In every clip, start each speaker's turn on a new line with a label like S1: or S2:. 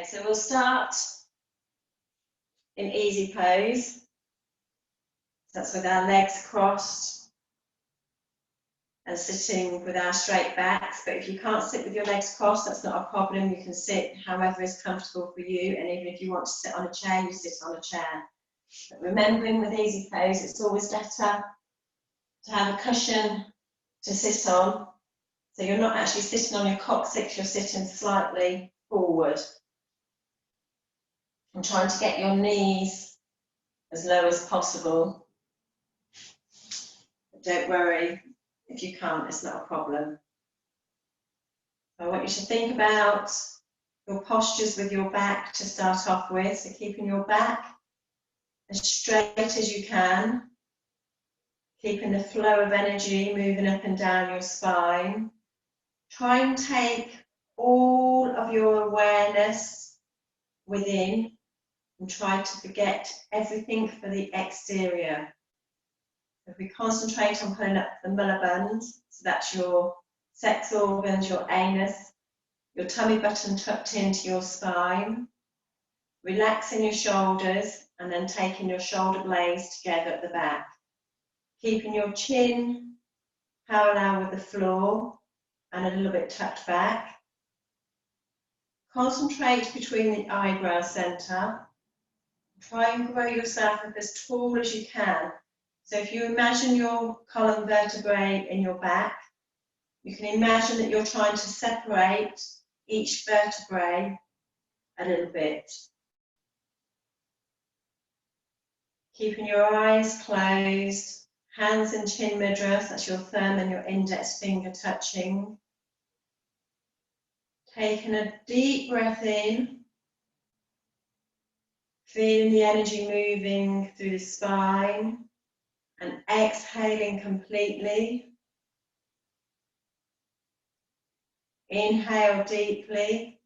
S1: Okay, so we'll start in easy pose. So that's with our legs crossed and sitting with our straight backs. But if you can't sit with your legs crossed, that's not a problem. You can sit however is comfortable for you. And even if you want to sit on a chair, you sit on a chair. But remembering with easy pose, it's always better to have a cushion to sit on. So you're not actually sitting on your coccyx, you're sitting slightly forward. And trying to get your knees as low as possible. But don't worry, if you can't, it's not a problem. I want you to think about your postures with your back to start off with. So keeping your back as straight as you can. Keeping the flow of energy moving up and down your spine. Try and take all of your awareness within and try to forget everything for the exterior. If we concentrate on pulling up the mullaband, so that's your sex organs, your anus, your tummy button tucked into your spine, relaxing your shoulders and then taking your shoulder blades together at the back. Keeping your chin parallel with the floor and a little bit tucked back. Concentrate between the eyebrow centre. Try and grow yourself up as tall as you can. So if you imagine your column vertebrae in your back, you can imagine that you're trying to separate each vertebrae a little bit. Keeping your eyes closed, hands in chin mudras, that's your thumb and your index finger touching. Taking a deep breath in, feeling the energy moving through the spine, and exhaling completely. Inhale deeply.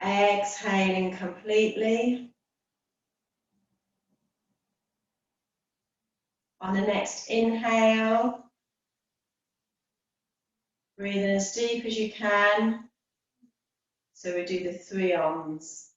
S1: Exhaling completely. On the next inhale, breathe in as deep as you can. So we do the 3 ohms.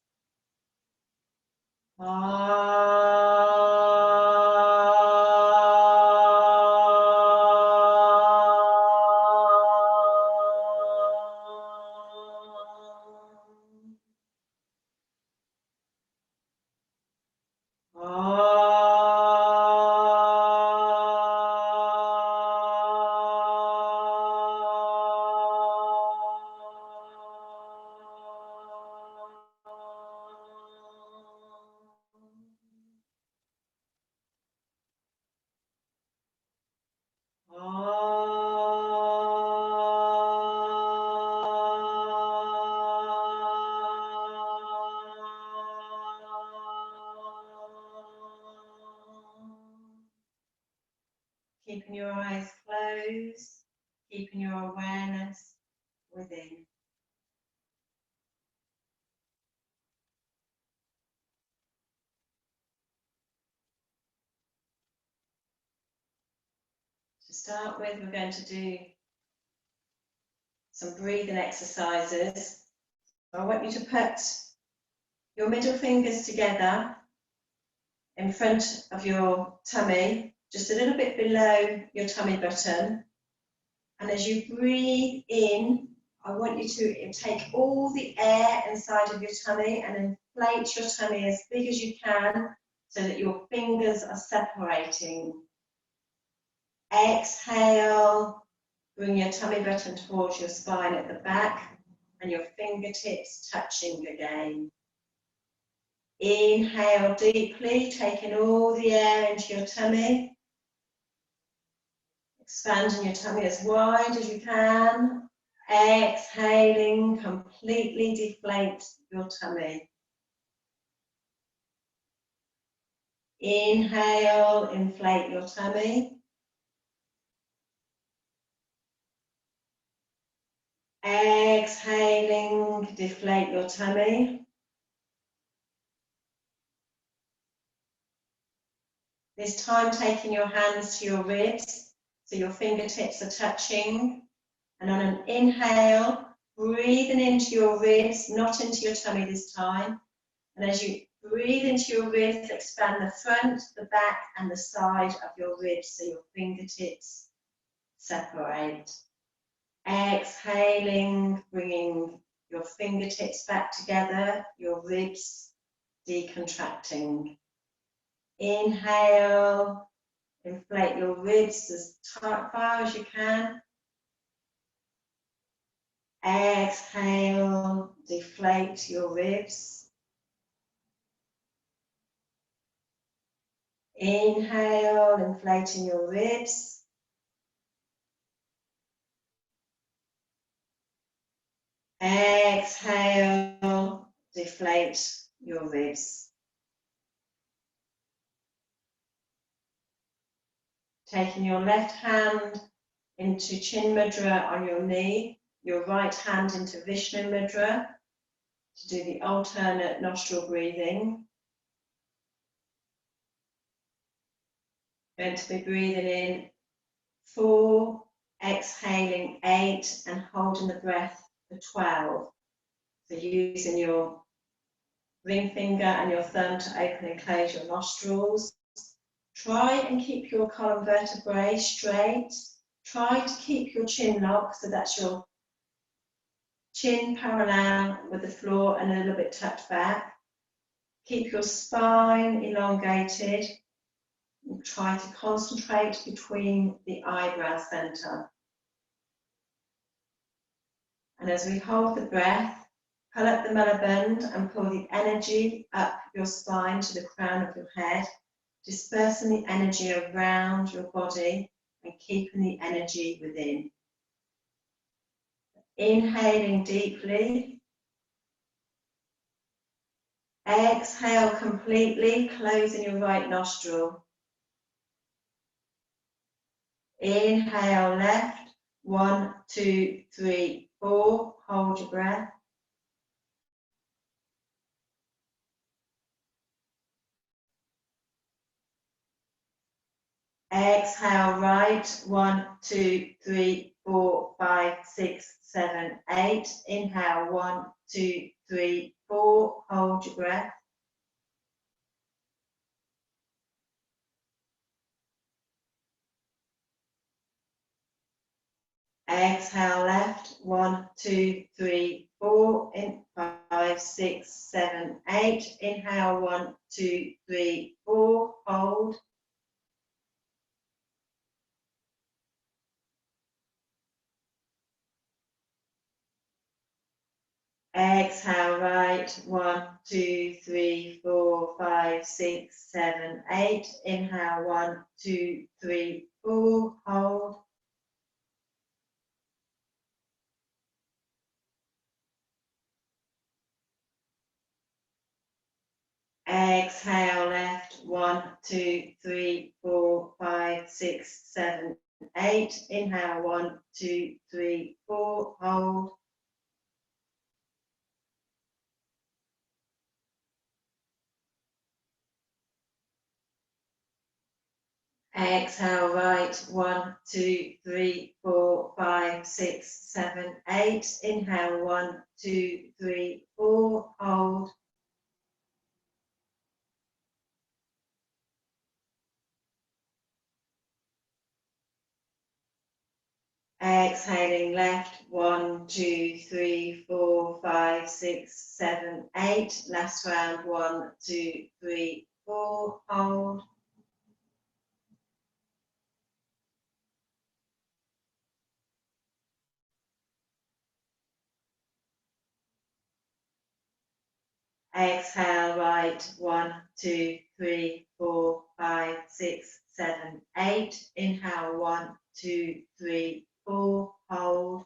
S1: Keeping your eyes closed, keeping your awareness within. To start with, we're going to do some breathing exercises. I want you to put your middle fingers together in front of your tummy, just a little bit below your tummy button. And as you breathe in, I want you to take all the air inside of your tummy and inflate your tummy as big as you can so that your fingers are separating. Exhale, bring your tummy button towards your spine at the back and your fingertips touching again. Inhale deeply, taking all the air into your tummy. Expanding your tummy as wide as you can. Exhaling, completely deflate your tummy. Inhale, inflate your tummy. Exhaling, deflate your tummy. This time taking your hands to your ribs, so your fingertips are touching. And on an inhale, breathing into your ribs, not into your tummy this time. And as you breathe into your ribs, expand the front, the back, and the side of your ribs so your fingertips separate. Exhaling, bringing your fingertips back together, your ribs decontracting. Inhale, inflate your ribs as far as you can. Exhale, deflate your ribs. Inhale, inflating your ribs. Exhale, deflate your ribs. Taking your left hand into Chin Mudra on your knee, your right hand into Vishnu Mudra to do the alternate nostril breathing. Going to be breathing in 4, exhaling 8, and holding the breath for 12. So using your ring finger and your thumb to open and close your nostrils. Try and keep your column vertebrae straight. Try to keep your chin locked, so that's your chin parallel with the floor and a little bit tucked back. Keep your spine elongated. And try to concentrate between the eyebrow center. And as we hold the breath, pull up the melaband and pull the energy up your spine to the crown of your head, dispersing the energy around your body and keeping the energy within. Inhaling deeply. Exhale completely, closing your right nostril. Inhale left, 1, 2, 3, 4, hold your breath. Exhale right, 1, 2, 3, 4, 5, 6, 7, 8. Inhale, 1, 2, 3, 4, hold your breath. Exhale left, 1, 2, 3, 4, in 5, 6, 7, 8. Inhale, 1, 2, 3, 4, hold. Exhale right, 1, 2, 3, 4, 5, 6, 7, 8. Inhale, 1, 2, 3, 4, hold. Exhale left, 1, 2, 3, 4, 5, 6, 7, 8. Inhale, 1, 2, 3, 4, hold. Exhale right, 1, 2, 3, 4, 5, 6, 7, 8. Inhale, 1, 2, 3, 4, hold. Exhaling left, 1, 2, 3, 4, 5, 6, 7, 8. Last round, 1, 2, 3, 4, hold. Exhale right, 1, 2, 3, 4, 5, 6, 7, 8. Inhale, 1, 2, 3, 4, hold.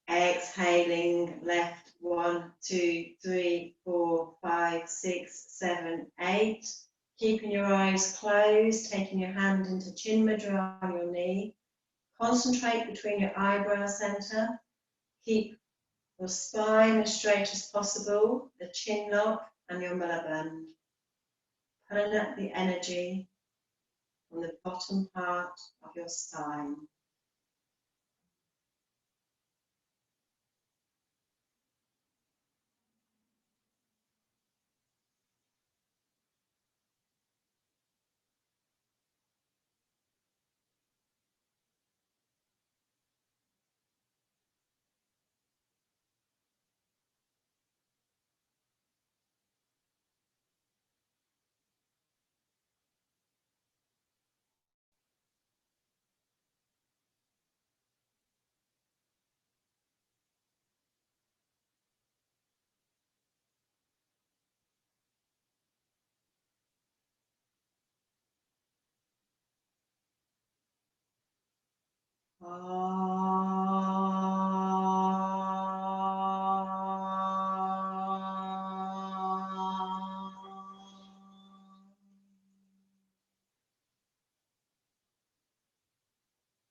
S1: Exhaling left, 1, 2, 3, 4, 5, 6, 7, 8. Keeping your eyes closed, taking your hand into Chin Mudra on your knee. Concentrate between your eyebrow center. Keep your spine as straight as possible, the chin lock and your melaband. pulling up the energy from the bottom part of your spine.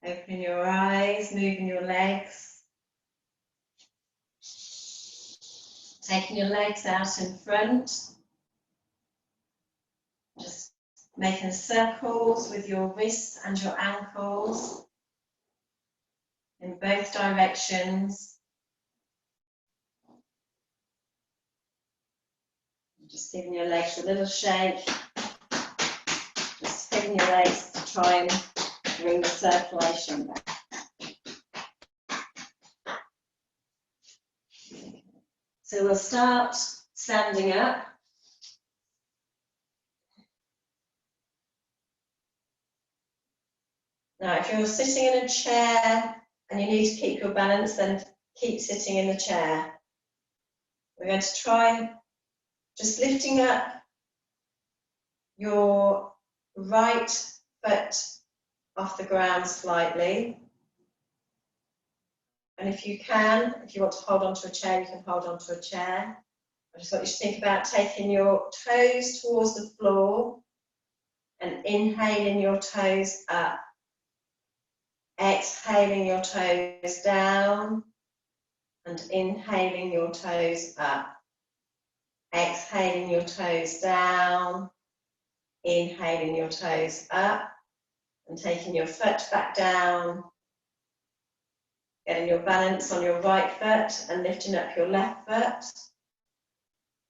S1: Opening your eyes, moving your legs. Taking your legs out in front. Just making circles with your wrists and your ankles in both directions. Just giving your legs a little shake. Just spinning your legs to try and bring the circulation back. So we'll start standing up. Now, if you're sitting in a chair and you need to keep your balance, then keep sitting in the chair. We're going to try just lifting up your right foot off the ground slightly. And if you want to hold onto a chair, you can hold onto a chair. I just want you to think about taking your toes towards the floor and inhaling your toes up. Exhaling your toes down and inhaling your toes up. Exhaling your toes down, inhaling your toes up, and taking your foot back down. Getting your balance on your right foot and lifting up your left foot.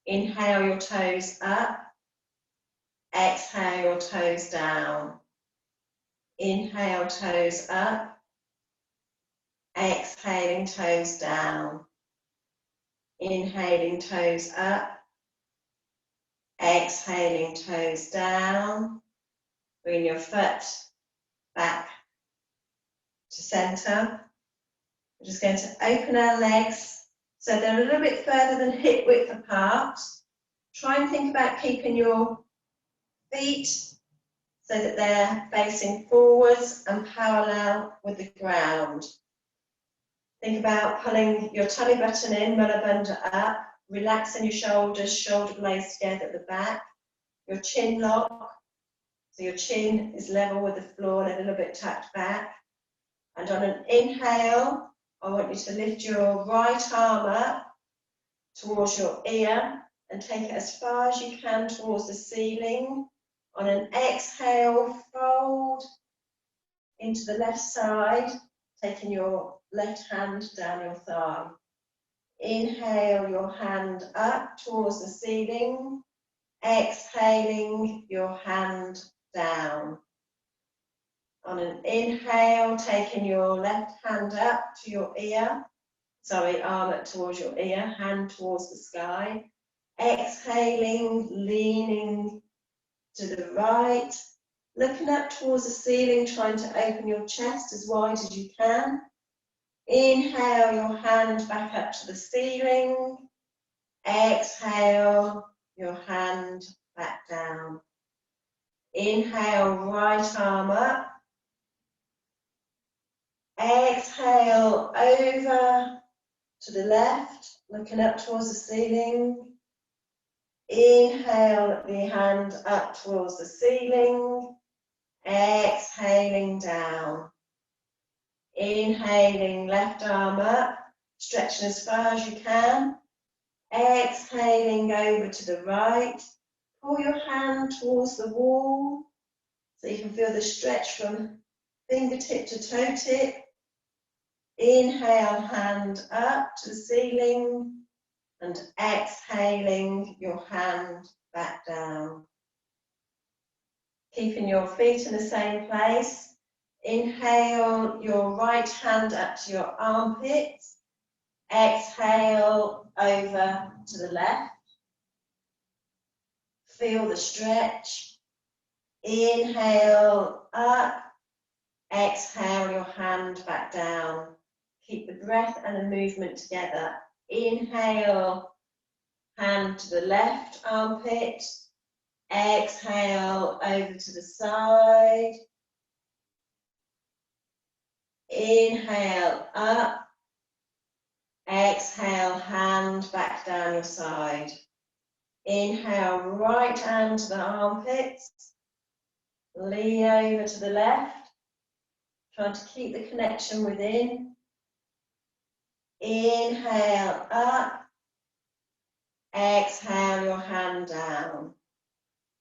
S1: Inhale your toes up. Exhale your toes down. Inhale toes up. Exhaling toes down. Inhaling toes up. Exhaling toes down. Bring your foot back to centre. We're just going to open our legs so they're a little bit further than hip width apart. Try and think about keeping your feet so that they're facing forwards and parallel with the ground. Think about pulling your tummy button in, mulabandha up, relaxing your shoulders, shoulder blades together at the back, your chin lock, so your chin is level with the floor and a little bit tucked back. And on an inhale, I want you to lift your right arm up towards your ear and take it as far as you can towards the ceiling. On an exhale, fold into the left side, taking your left hand down your thigh. Inhale your hand up towards the ceiling. Exhaling your hand down. On an inhale, taking your left hand up to your ear. Arm up towards your ear, hand towards the sky. Exhaling, leaning to the right. Looking up towards the ceiling, trying to open your chest as wide as you can. Inhale your hand back up to the ceiling. Exhale your hand back down. Inhale, right arm up. Exhale over to the left, looking up towards the ceiling. Inhale the hand up towards the ceiling. Exhaling down. Inhaling, left arm up, stretching as far as you can. Exhaling over to the right, pull your hand towards the wall so you can feel the stretch from fingertip to toe tip. Inhale, hand up to the ceiling, and exhaling your hand back down. Keeping your feet in the same place. Inhale your right hand up to your armpits. Exhale over to the left. Feel the stretch. Inhale up. Exhale your hand back down. Keep the breath and the movement together. Inhale, hand to the left armpit. Exhale over to the side. Inhale up. Exhale, hand back down your side. Inhale, right hand to the armpits. Lean over to the left. Trying to keep the connection within. Inhale up. Exhale your hand down.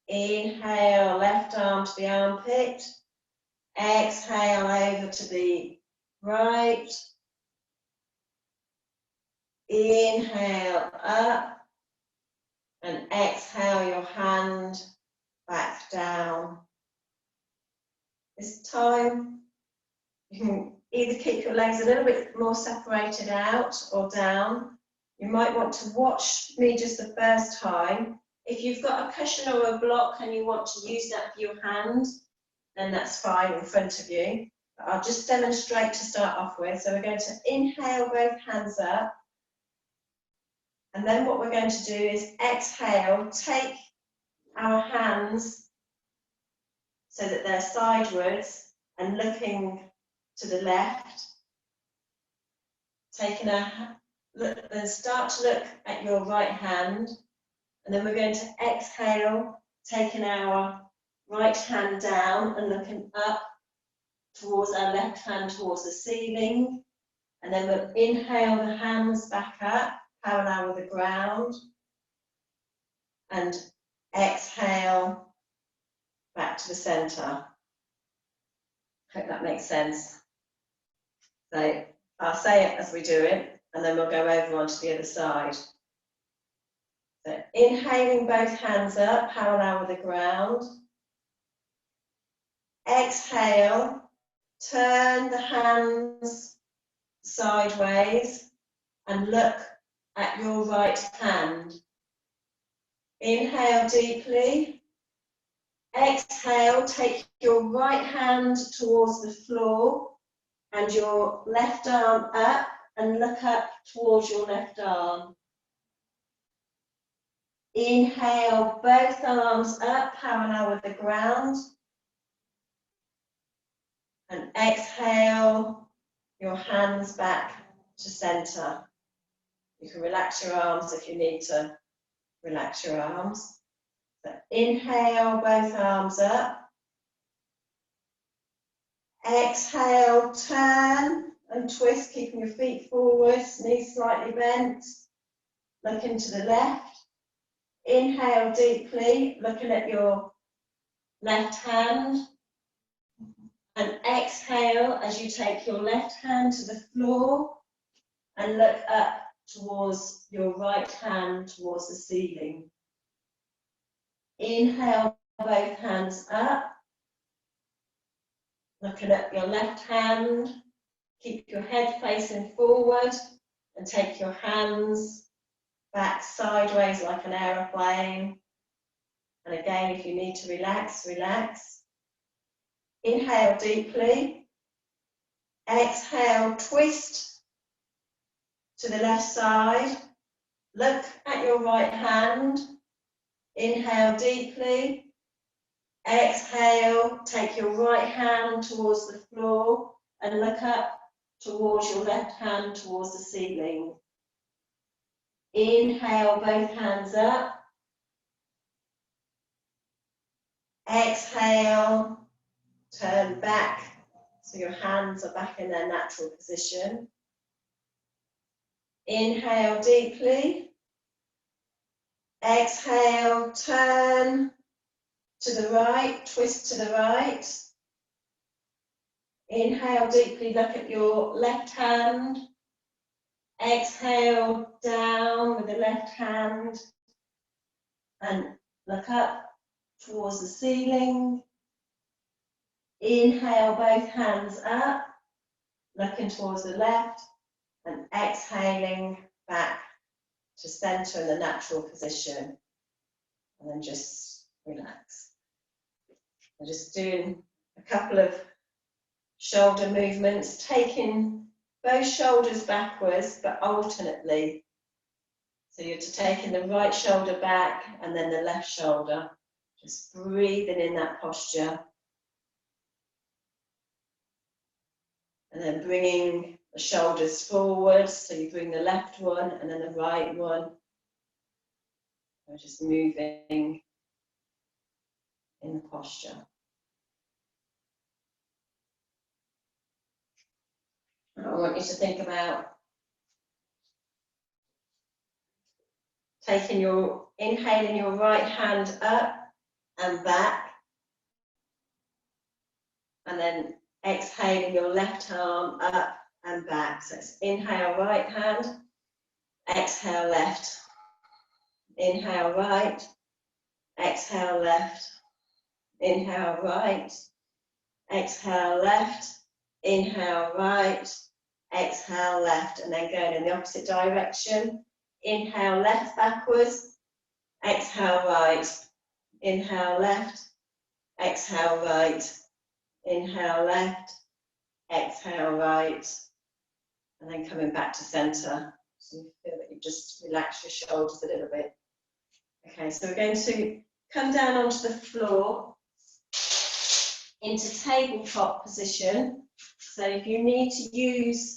S1: Inhale, left arm to the armpit. Exhale over to the right. Inhale up. And exhale your hand back down. This time, you can either keep your legs a little bit more separated out or down. You might want to watch me just the first time. If you've got a cushion or a block and you want to use that for your hand, then that's fine in front of you. But I'll just demonstrate to start off with. So we're going to inhale both hands up. And then what we're going to do is exhale, take our hands so that they're sideways and looking to the left. Taking a look, then start to look at your right hand. And then we're going to exhale, taking our right hand down and looking up towards our left hand towards the ceiling. And then we'll inhale the hands back up, parallel with the ground. And exhale back to the center. Hope that makes sense. So I'll say it as we do it, and then we'll go over onto the other side. So inhaling both hands up, parallel with the ground. Exhale, turn the hands sideways and look at your right hand. Inhale deeply. Exhale, take your right hand towards the floor and your left arm up and look up towards your left arm. Inhale, both arms up, parallel with the ground. And exhale, your hands back to center. You can relax your arms if you need to relax your arms. So inhale, both arms up. Exhale, turn and twist, keeping your feet forward, knees slightly bent. Looking to the left. Inhale deeply, looking at your left hand. And exhale as you take your left hand to the floor and look up towards your right hand towards the ceiling. Inhale, both hands up. Looking at your left hand. Keep your head facing forward and take your hands back sideways like an aeroplane. And again, if you need to relax, relax. Inhale deeply. Exhale, twist to the left side. Look at your right hand. Inhale deeply. Exhale, take your right hand towards the floor and look up towards your left hand towards the ceiling. Inhale, both hands up. Exhale, turn back so your hands are back in their natural position. Inhale deeply. Exhale, turn to the right, twist to the right. Inhale deeply, look at your left hand. Exhale, down with the left hand and look up towards the ceiling. Inhale, both hands up, looking towards the left, and exhaling back to center in the natural position. And then just relax. I'm just doing a couple of shoulder movements, taking both shoulders backwards, but alternately. So you're taking the right shoulder back and then the left shoulder. Just breathing in that posture. And then bringing the shoulders forward. So you bring the left one and then the right one. So just moving in the posture. I want you to think about inhaling your right hand up and back, and then exhaling your left arm up and back. So it's inhale right hand, exhale left, inhale right, exhale left, inhale right, exhale left, inhale right, exhale left, and then going in the opposite direction. Inhale left backwards, exhale right, inhale left, exhale right, inhale left, exhale right, and then coming back to center. So you feel that you just relax your shoulders a little bit. Okay, so we're going to come down onto the floor into tabletop position. So if you need to use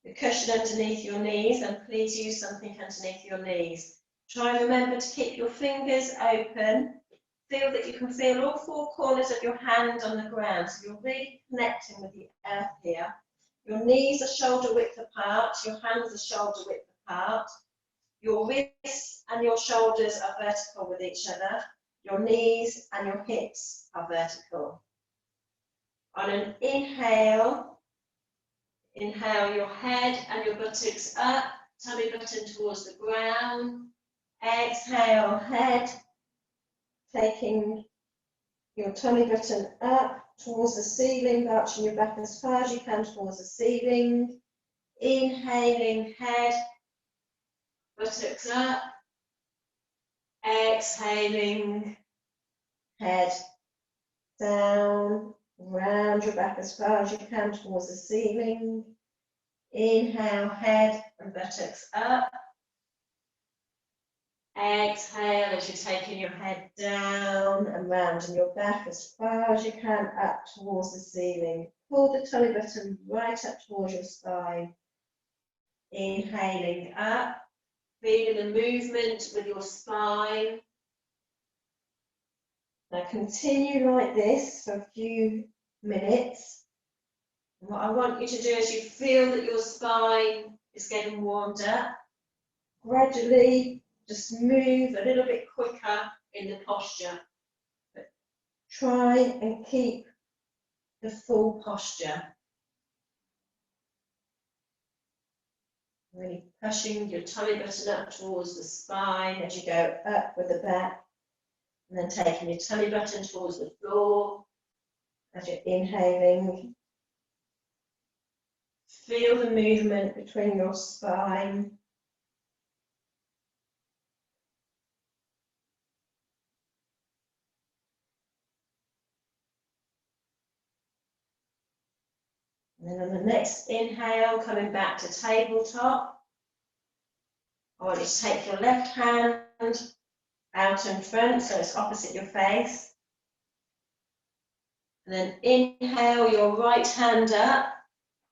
S1: the cushion underneath your knees, and please use something underneath your knees. Try and remember to keep your fingers open. Feel that you can feel all four corners of your hand on the ground. So you're really connecting with the earth here. Your knees are shoulder width apart, your hands are shoulder width apart. Your wrists and your shoulders are vertical with each other. Your knees and your hips are vertical. On an inhale, inhale your head and your buttocks up, tummy button towards the ground. Exhale, head, taking your tummy button up towards the ceiling, arching your back as far as you can towards the ceiling. Inhaling, head, buttocks up. Exhaling, head down, round your back as far as you can towards the ceiling. Inhale, head and buttocks up. Exhale as you're taking your head down and rounding your back as far as you can up towards the ceiling. Pull the tummy button right up towards your spine. Inhaling up, feeling the movement with your spine. Now continue like this for a few minutes. And what I want you to do is you feel that your spine is getting warmed up. Gradually just move a little bit quicker in the posture. But try and keep the full posture. Really pushing your tummy button up towards the spine as you go up with the back. And then taking your tummy button towards the floor as you're inhaling. Feel the movement between your spine. And then on the next inhale, coming back to tabletop, I want you to take your left hand out in front, so it's opposite your face. And then inhale your right hand up,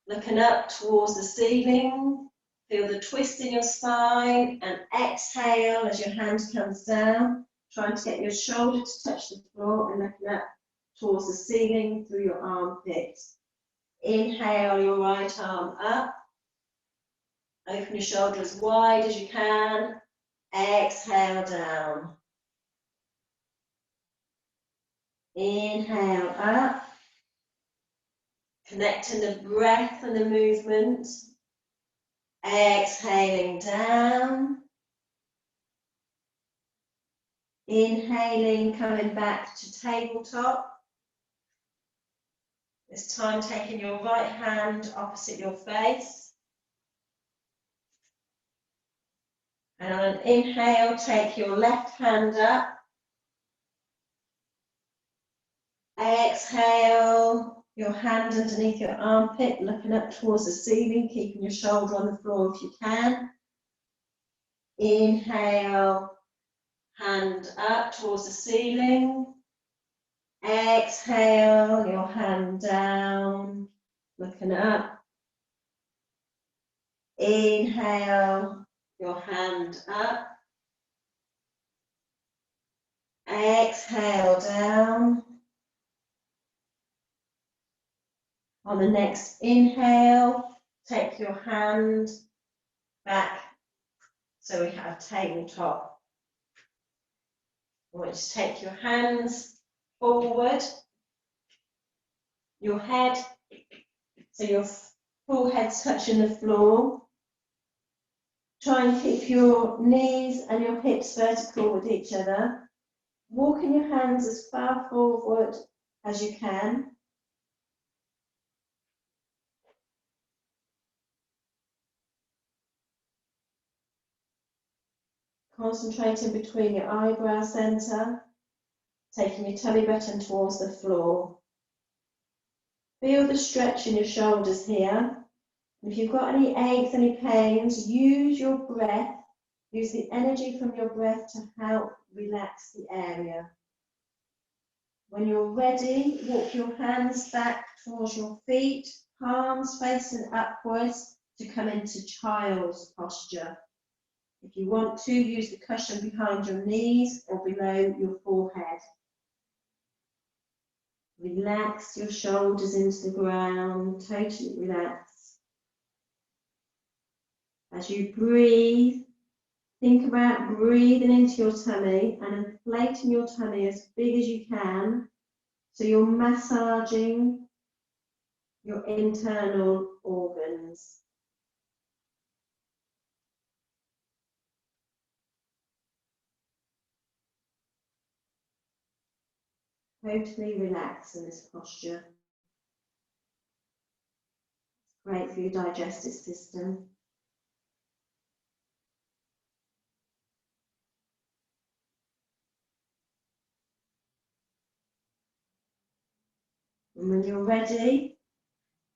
S1: looking up towards the ceiling. Feel the twist in your spine, and exhale as your hand comes down, trying to get your shoulder to touch the floor and looking up towards the ceiling through your armpits. Inhale your right arm up. Open your shoulder as wide as you can. Exhale down. Inhale up. Connecting the breath and the movement. Exhaling down. Inhaling, coming back to tabletop. This time taking your right hand opposite your face. And on an inhale, take your left hand up. Exhale, your hand underneath your armpit, looking up towards the ceiling, keeping your shoulder on the floor if you can. Inhale, hand up towards the ceiling. Exhale, your hand down, looking up. Inhale, your hand up. Exhale down. On the next inhale, take your hand back so we have tabletop. I want you to take your hands forward, your head, so your forehead's touching the floor. Try and keep your knees and your hips vertical with each other. Walking your hands as far forward as you can. Concentrating between your eyebrow centre, taking your tummy button towards the floor. Feel the stretch in your shoulders here. If you've got any aches, any pains, use your breath, use the energy from your breath to help relax the area. When you're ready, walk your hands back towards your feet, palms facing upwards to come into child's posture. If you want to, use the cushion behind your knees or below your forehead. Relax your shoulders into the ground, totally relax. As you breathe, think about breathing into your tummy and inflating your tummy as big as you can, so you're massaging your internal organs. Totally relax in this posture. It's great for your digestive system. And when you're ready,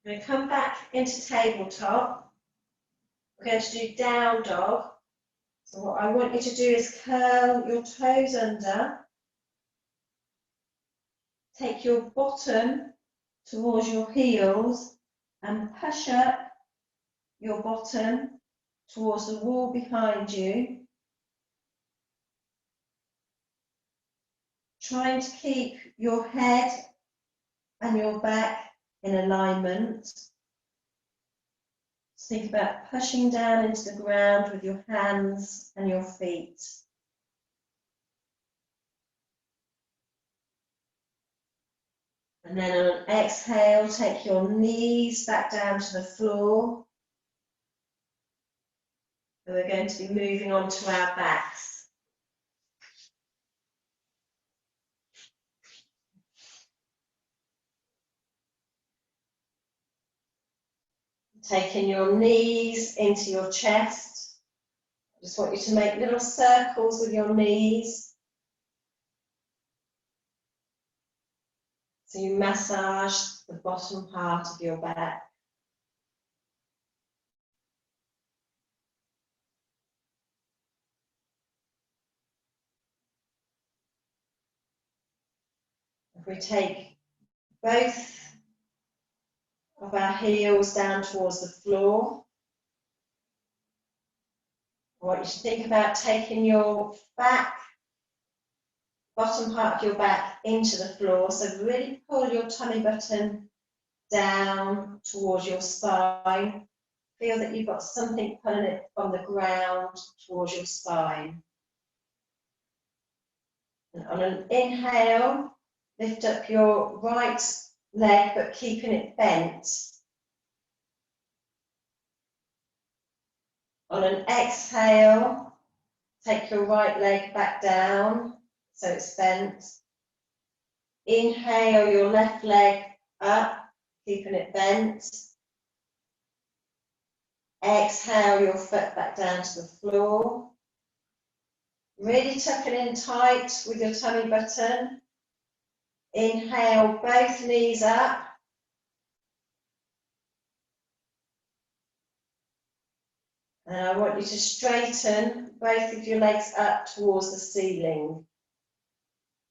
S1: you're going to come back into tabletop. We're going to do down dog. So what I want you to do is curl your toes under. Take your bottom towards your heels and push up your bottom towards the wall behind you. Trying to keep your head and your back in alignment. Think about pushing down into the ground with your hands and your feet. And then on an exhale, take your knees back down to the floor. And we're going to be moving on to our backs. Taking your knees into your chest. I just want you to make little circles with your knees. So you massage the bottom part of your back. If we take both of our heels down towards the floor, I want you to think about taking your back, bottom part of your back into the floor. So really pull your tummy button down towards your spine. feel that you've got something pulling it from the ground towards your spine. And on an inhale, lift up your right leg, but keeping it bent. On an exhale, take your right leg back down, so it's bent. Inhale your left leg up, keeping it bent. Exhale your foot back down to the floor. Really tucking in tight with your tummy button. Inhale, both knees up. And I want you to straighten both of your legs up towards the ceiling.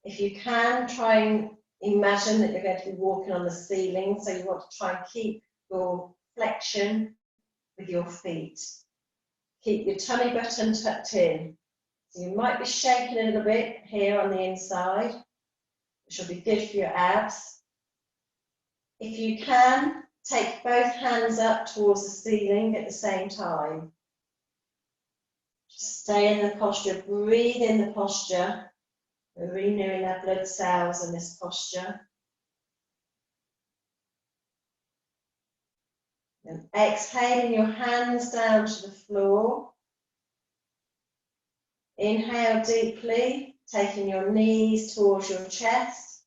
S1: If you can, try and imagine that you're going to be walking on the ceiling, so you want to try and keep your flexion with your feet. Keep your tummy button tucked in. So you might be shaking a little bit here on the inside, which will be good for your abs. If you can, take both hands up towards the ceiling at the same time. Just stay in the posture, breathe in the posture. We're renewing our blood cells in this posture. And exhaling your hands down to the floor. Inhale deeply, taking your knees towards your chest.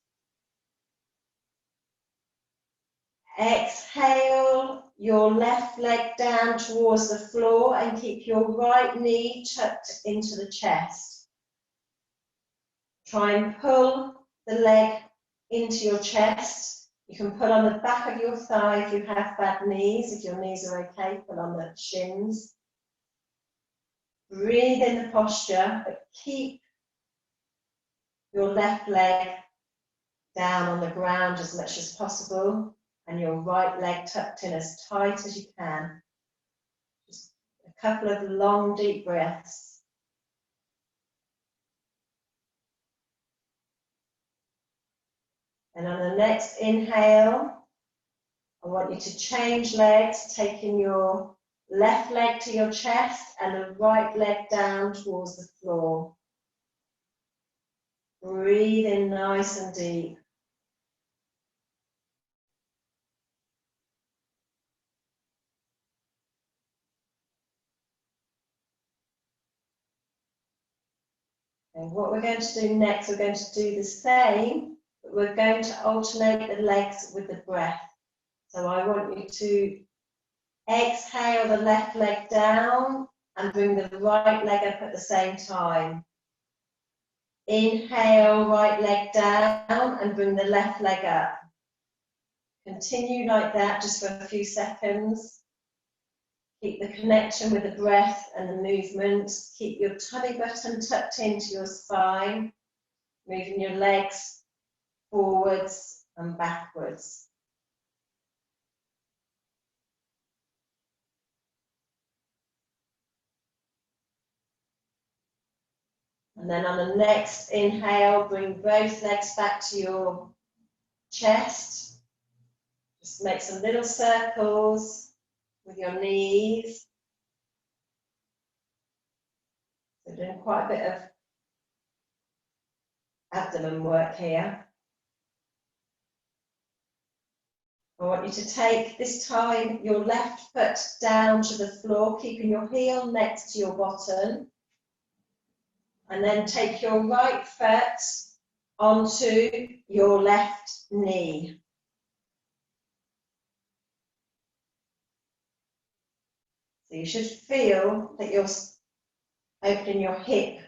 S1: Exhale your left leg down towards the floor and keep your right knee tucked into the chest. Try and pull the leg into your chest. You can pull on the back of your thigh if you have bad knees. If your knees are okay, pull on the shins. Breathe in the posture, but keep your left leg down on the ground as much as possible and your right leg tucked in as tight as you can. Just a couple of long, deep breaths. And on the next inhale, I want you to change legs, taking your left leg to your chest and the right leg down towards the floor. Breathe in nice and deep. And what we're going to do next, we're going to do the same, but we're going to alternate the legs with the breath. So I want you to exhale the left leg down and bring the right leg up at the same time. Inhale, right leg down and bring the left leg up. Continue like that just for a few seconds. Keep the connection with the breath and the movement. Keep your tummy button tucked into your spine, moving your legs forwards and backwards. And then on the next inhale, bring both legs back to your chest. Just make some little circles with your knees. So doing quite a bit of abdomen work here. I want you to take, this time, your left foot down to the floor, keeping your heel next to your bottom. And then take your right foot onto your left knee. So you should feel that you're opening your hip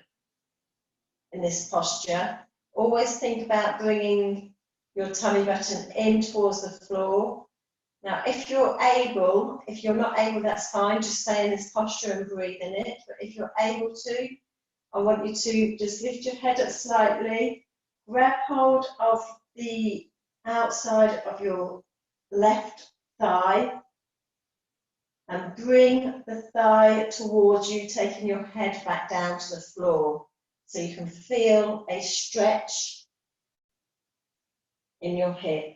S1: in this posture. Always think about bringing your tummy button in towards the floor. Now, if you're able, if you're not able, that's fine, just stay in this posture and breathe in it. But if you're able to, I want you to just lift your head up slightly, grab hold of the outside of your left thigh and bring the thigh towards you, taking your head back down to the floor so you can feel a stretch in your hip.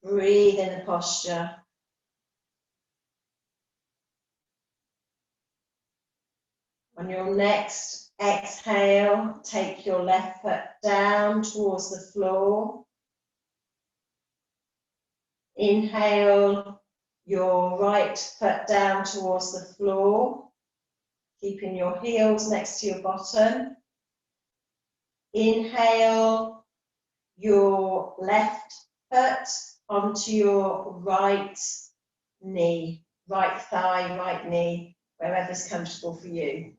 S1: Breathe in the posture. On your next exhale, take your left foot down towards the floor. Inhale your right foot down towards the floor, keeping your heels next to your bottom. Inhale your left foot onto your right knee, right thigh, right knee, wherever's comfortable for you.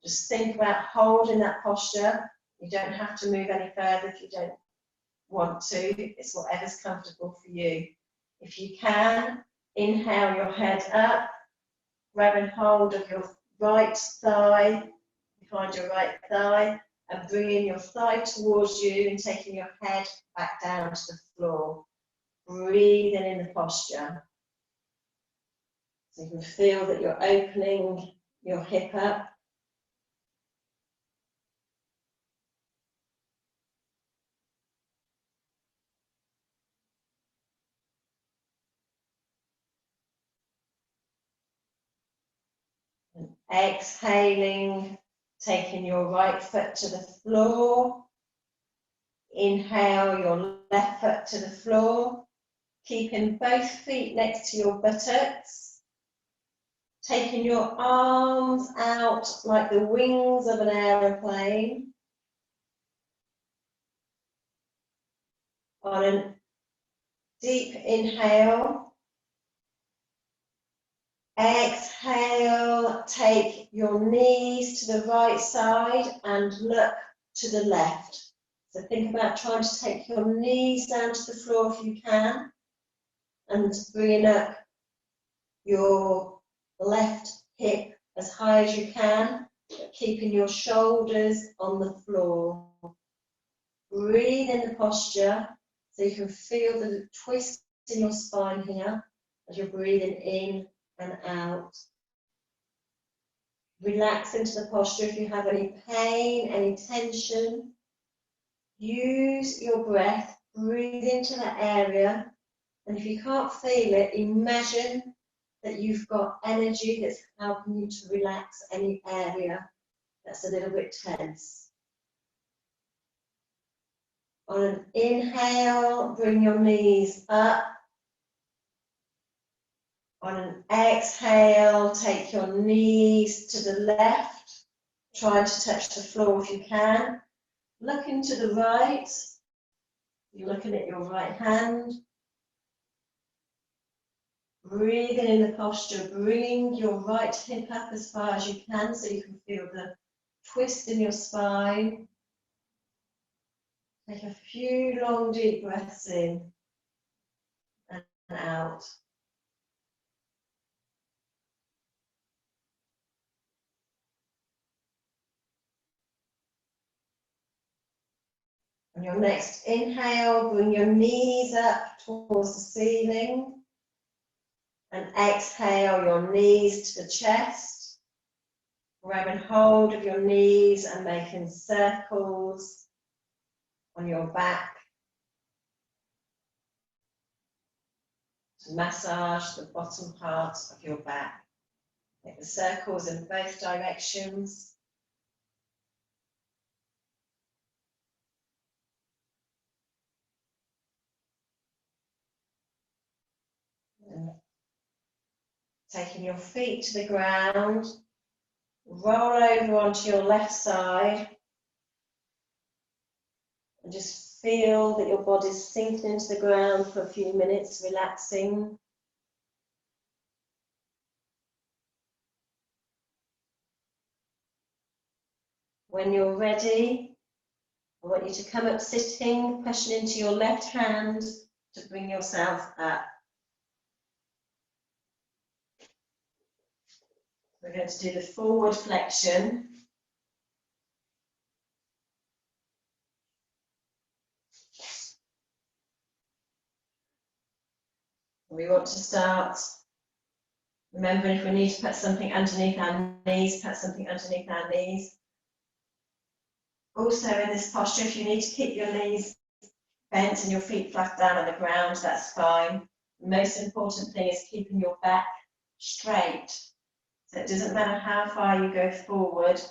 S1: Just think about holding that posture. You don't have to move any further if you don't want to. It's whatever's comfortable for you. If you can, inhale your head up, grabbing hold of your right thigh, behind your right thigh, and bringing your thigh towards you and taking your head back down to the floor. Breathing in the posture. So you can feel that you're opening your hip up. And exhaling, taking your right foot to the floor. Inhale your left foot to the floor, keeping both feet next to your buttocks. Taking your arms out like the wings of an aeroplane. On a deep inhale, exhale, take your knees to the right side and look to the left. So think about trying to take your knees down to the floor if you can, and bringing up your left hip as high as you can, keeping your shoulders on the floor. Breathe in the posture so you can feel the twist in your spine here as you're breathing in and out. Relax into the posture if you have any pain, any tension. Use your breath, breathe into that area, and if you can't feel it, imagine that you've got energy that's helping you to relax any area that's a little bit tense. On an inhale, bring your knees up. On an exhale, take your knees to the left. Try to touch the floor if you can. Looking to the right. You're looking at your right hand. Breathing in the posture, bringing your right hip up as far as you can so you can feel the twist in your spine. Take a few long deep breaths in and out. On your next inhale, bring your knees up towards the ceiling. And exhale your knees to the chest. Grabbing hold of your knees and making circles on your back. To massage the bottom part of your back. Make the circles in both directions. And taking your feet to the ground, roll over onto your left side and just feel that your body's sinking into the ground for a few minutes, relaxing. When you're ready, I want you to come up sitting, pushing into your left hand to bring yourself up. We're going to do the forward flexion. We want to start, remembering if we need to put something underneath our knees, put something underneath our knees. Also in this posture, if you need to keep your knees bent and your feet flat down on the ground, that's fine. The most important thing is keeping your back straight. So it doesn't matter how far you go forward,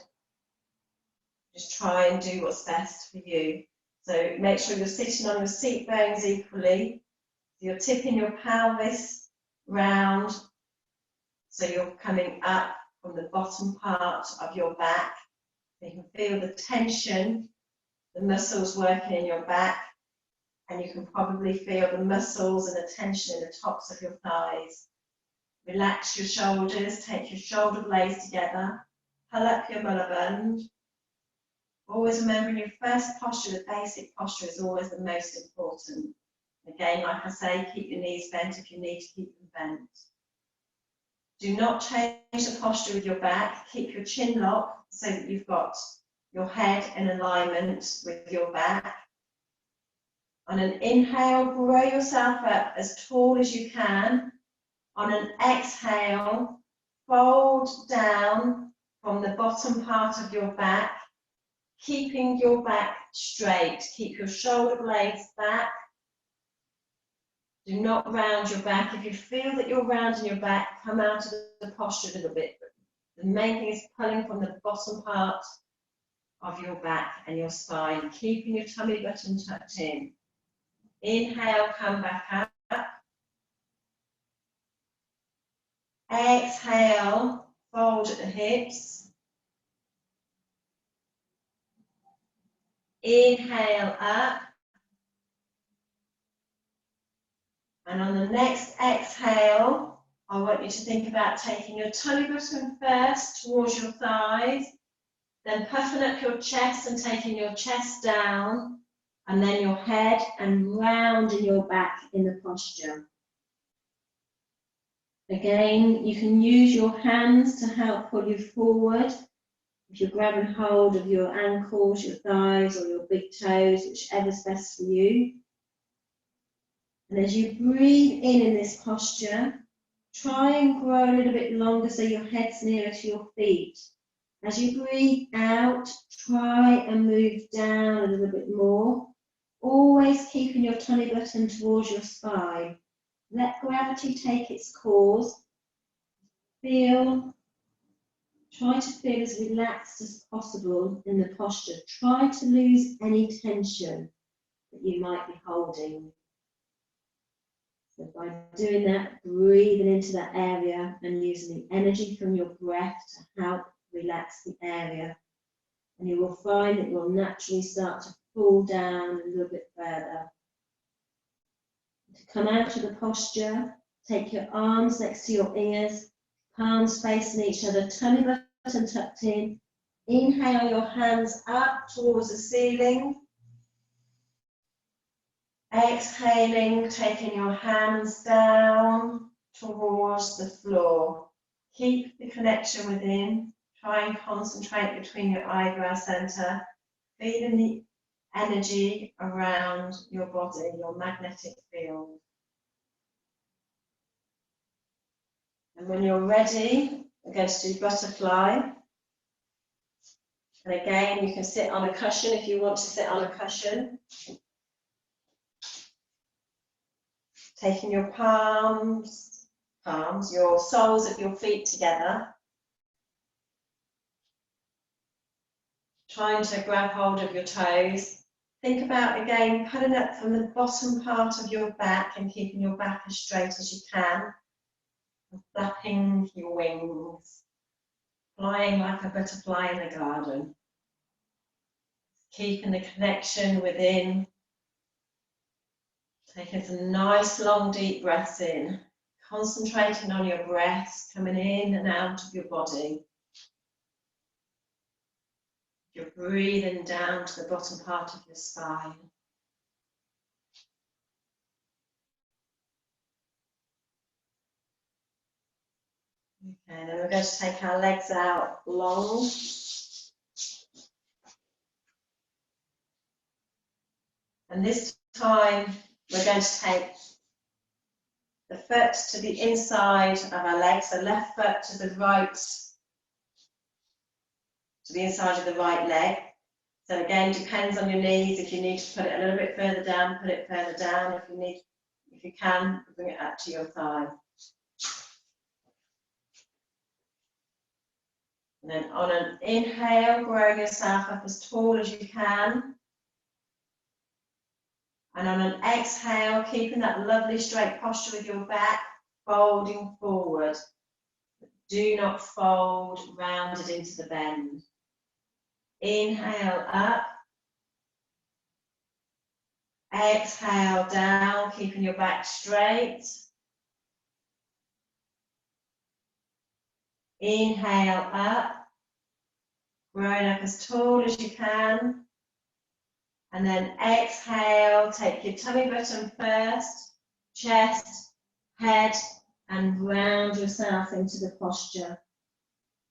S1: just try and do what's best for you. So make sure you're sitting on your seat bones equally. You're tipping your pelvis round, so you're coming up from the bottom part of your back. You can feel the tension, the muscles working in your back, and you can probably feel the muscles and the tension in the tops of your thighs. Relax your shoulders, take your shoulder blades together, pull up your mullaband. Always remember in your first posture, the basic posture is always the most important. Again, like I say, keep your knees bent if you need to keep them bent. Do not change the posture with your back. Keep your chin locked so that you've got your head in alignment with your back. On an inhale, grow yourself up as tall as you can. On an exhale, fold down from the bottom part of your back, keeping your back straight. Keep your shoulder blades back. Do not round your back. If you feel that you're rounding your back, come out of the posture a little bit. The main thing is pulling from the bottom part of your back and your spine, keeping your tummy button tucked in. Inhale, come back up. Exhale, fold at the hips. Inhale up. And on the next exhale, I want you to think about taking your tummy button first towards your thighs, then puffing up your chest and taking your chest down, and then your head and rounding your back in the posture. Again, you can use your hands to help pull you forward. If you're grabbing hold of your ankles, your thighs, or your big toes, whichever's best for you. And as you breathe in this posture, try and grow a little bit longer so your head's nearer to your feet. As you breathe out, try and move down a little bit more, always keeping your tummy button towards your spine. Let gravity take its course. Try to feel as relaxed as possible in the posture. Try to lose any tension that you might be holding. So by doing that, breathing into that area and using the energy from your breath to help relax the area. And you will find that you'll naturally start to fall down a little bit further. To come out of the posture, take your arms next to your ears, palms facing each other, tummy button tucked in. Inhale your hands up towards the ceiling. Exhaling, taking your hands down towards the floor. Keep the connection within. Try and concentrate between your eyebrow center, feeling the energy around your body, your magnetic field. And when you're ready, we're going to do butterfly. And again, you can sit on a cushion if you want to sit on a cushion. Taking your palms, your soles of your feet together. Trying to grab hold of your toes. Think about, again, pulling up from the bottom part of your back and keeping your back as straight as you can. And flapping your wings. Flying like a butterfly in the garden. Keeping the connection within. Taking some nice long deep breaths in, concentrating on your breaths coming in and out of your body. You're breathing down to the bottom part of your spine. Okay, then we're going to take our legs out long. And this time, we're going to take the foot to the inside of our legs, the left foot to the right, to the inside of the right leg. So again, depends on your knees. If you need to put it a little bit further down, put it further down. If you can, bring it up to your thigh. And then on an inhale, grow yourself up as tall as you can. And on an exhale, keeping that lovely straight posture with your back, folding forward. Do not fold rounded into the bend. Inhale up. Exhale down, keeping your back straight. Inhale up, growing up as tall as you can. And then exhale, take your tummy button first, chest, head, and round yourself into the posture.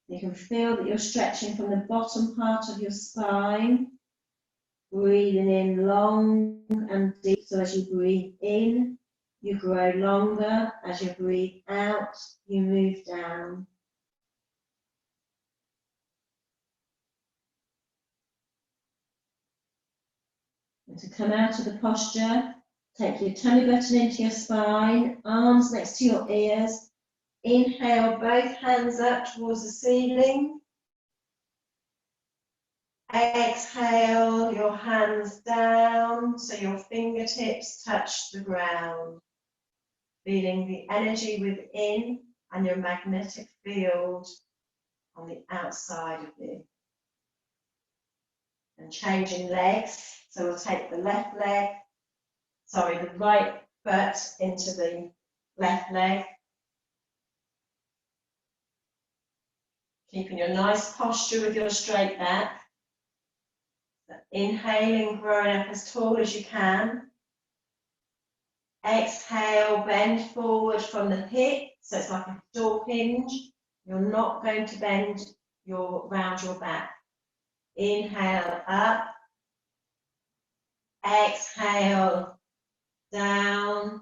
S1: You can feel that you're stretching from the bottom part of your spine, breathing in long and deep. So as you breathe in, you grow longer. As you breathe out, you move down. And to come out of the posture, take your tummy button into your spine, arms next to your ears. Inhale, both hands up towards the ceiling. Exhale, your hands down so your fingertips touch the ground. Feeling the energy within and your magnetic field on the outside of you. And changing legs. So we'll take the right foot into the left leg. Keeping your nice posture with your straight back. So inhaling, growing up as tall as you can. Exhale, bend forward from the hip. So it's like a door hinge. You're not going to bend round your back. Inhale up. Exhale down.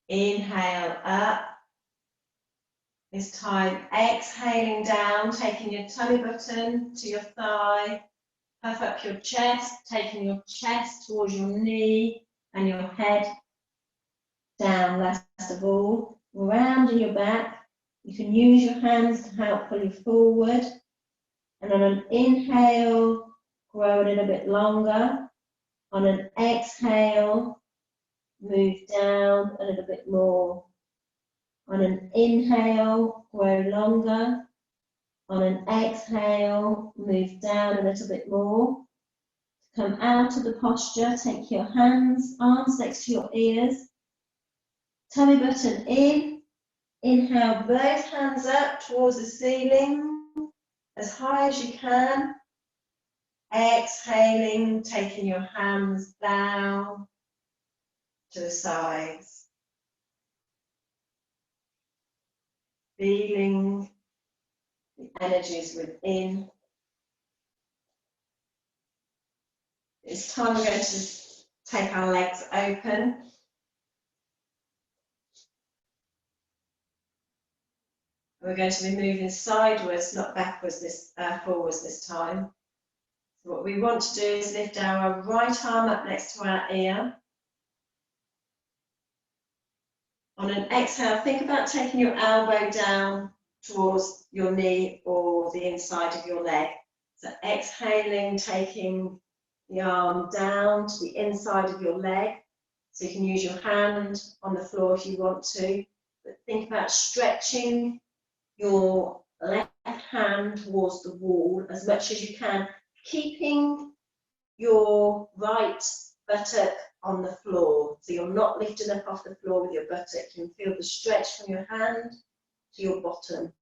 S1: Inhale up. This time exhaling down, taking your tummy button to your thigh. Puff up your chest, taking your chest towards your knee and your head down last of all. Rounding your back. You can use your hands to help pull you forward. And on an inhale, grow a little bit longer. On an exhale, move down a little bit more. On an inhale, grow longer. On an exhale, move down a little bit more. To come out of the posture, take your arms next to your ears. Tummy button in. Inhale, both hands up towards the ceiling, as high as you can. Exhaling, taking your hands down to the sides. Feeling the energies within. This time we're going to take our legs open. We're going to be moving sideways, not backwards, forwards this time. So what we want to do is lift our right arm up next to our ear. On an exhale, think about taking your elbow down towards your knee or the inside of your leg. So exhaling, taking the arm down to the inside of your leg. So you can use your hand on the floor if you want to, but think about stretching your left hand towards the wall as much as you can, keeping your right buttock on the floor. So you're not lifting up off the floor with your buttock. You can feel the stretch from your hand to your bottom.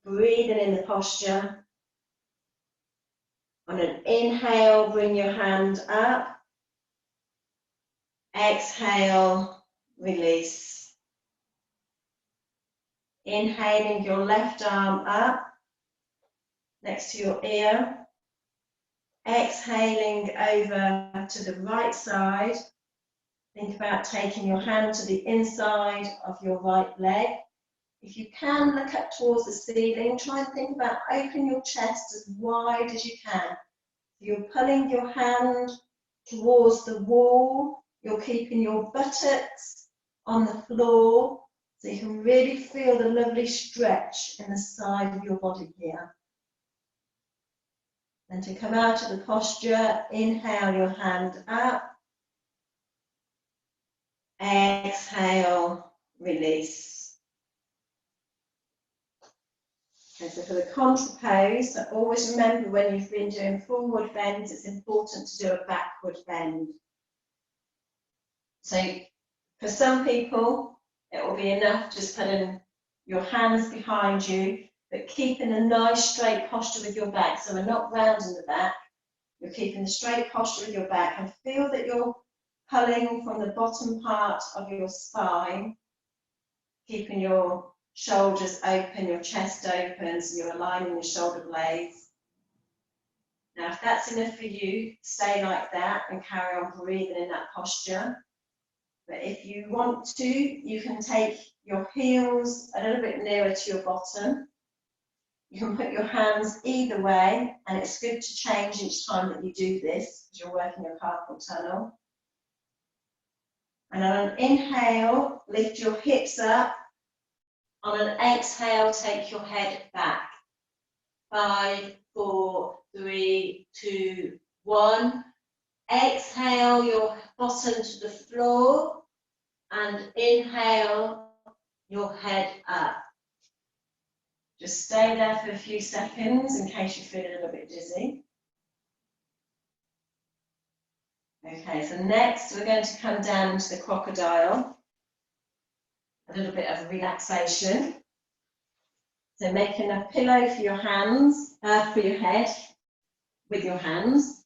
S1: Breathing in the posture. On an inhale, bring your hand up. Exhale, release. Inhaling your left arm up next to your ear. Exhaling over to the right side. Think about taking your hand to the inside of your right leg. If you can look up towards the ceiling, try and think about opening your chest as wide as you can. You're pulling your hand towards the wall, you're keeping your buttocks on the floor, so you can really feel the lovely stretch in the side of your body here. And to come out of the posture, inhale your hand up, exhale, release. Okay, so for the contra pose, always remember when you've been doing forward bends, it's important to do a backward bend. So for some people, it will be enough just putting your hands behind you, but keeping a nice straight posture with your back. So we're not rounding the back, you're keeping a straight posture with your back, and feel that you're pulling from the bottom part of your spine, keeping your shoulders open, your chest open, so you're aligning your shoulder blades. Now, if that's enough for you, stay like that and carry on breathing in that posture. But if you want to, you can take your heels a little bit nearer to your bottom. You can put your hands either way, and it's good to change each time that you do this because you're working your carpal tunnel. And on an inhale, lift your hips up. On an exhale, take your head back. 5, 4, 3, 2, 1. Exhale your bottom to the floor and inhale your head up. Just stay there for a few seconds in case you feel a little bit dizzy. Okay, so next we're going to come down into the crocodile. A little bit of relaxation. So making a pillow for your hands, for your head, with your hands.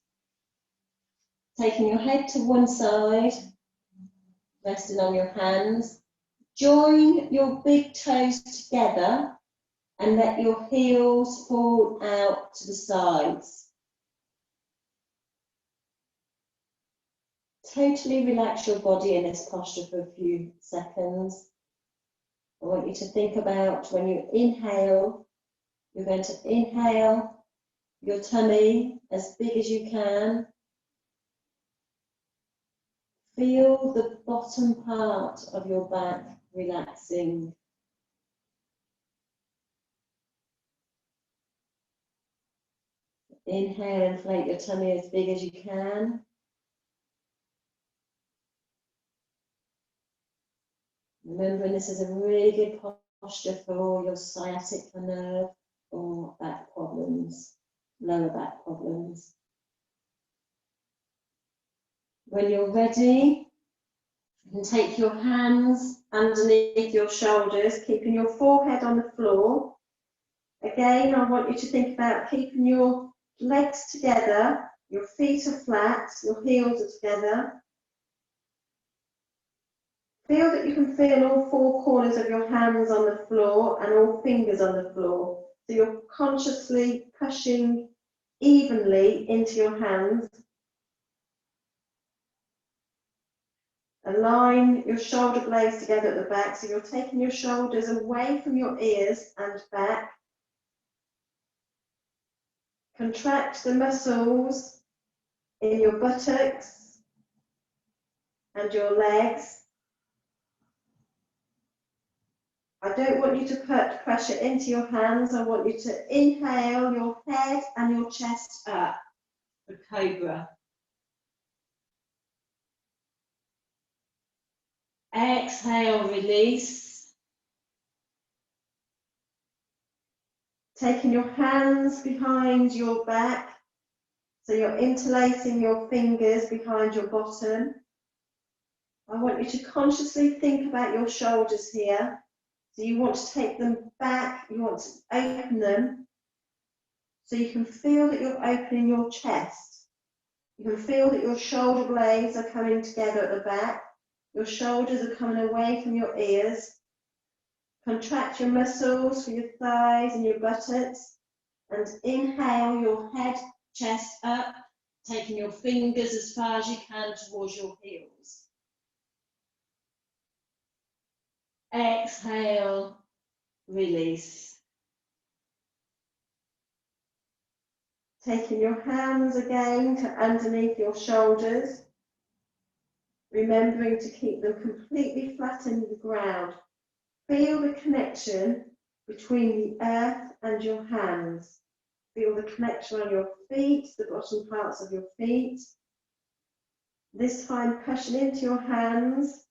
S1: Taking your head to one side, resting on your hands. Join your big toes together and let your heels fall out to the sides. Totally relax your body in this posture for a few seconds. I want you to think about when you inhale, you're going to inhale your tummy as big as you can. Feel the bottom part of your back relaxing. Inhale, inflate your tummy as big as you can. Remembering this is a really good posture for your sciatic nerve or back problems, lower back problems. When you're ready, you can take your hands underneath your shoulders, keeping your forehead on the floor. Again, I want you to think about keeping your legs together, your feet are flat, your heels are together. Feel that you can feel all four corners of your hands on the floor and all fingers on the floor. So you're consciously pushing evenly into your hands. Align your shoulder blades together at the back, so you're taking your shoulders away from your ears and back. Contract the muscles in your buttocks and your legs. I don't want you to put pressure into your hands. I want you to inhale your head and your chest up for cobra. Exhale, release. Taking your hands behind your back, so you're interlacing your fingers behind your bottom. I want you to consciously think about your shoulders here. So you want to take them back, you want to open them, so you can feel that you're opening your chest. You can feel that your shoulder blades are coming together at the back. Your shoulders are coming away from your ears. Contract your muscles for your thighs and your buttocks. And inhale your head, chest up, taking your fingers as far as you can towards your heels. Exhale, release. Taking your hands again to underneath your shoulders, remembering to keep them completely flat in the ground. Feel the connection between the earth and your hands. Feel the connection on your feet, the bottom parts of your feet. This time pushing into your hands.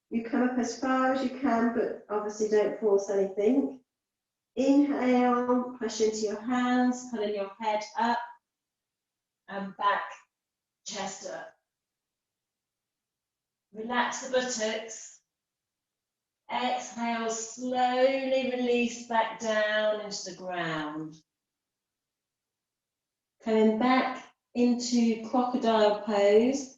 S1: You come up as far as you can, but obviously don't force anything. Inhale, push into your hands, pulling your head up and back, chest up. Relax the buttocks. Exhale, slowly release back down into the ground. Coming back into crocodile pose,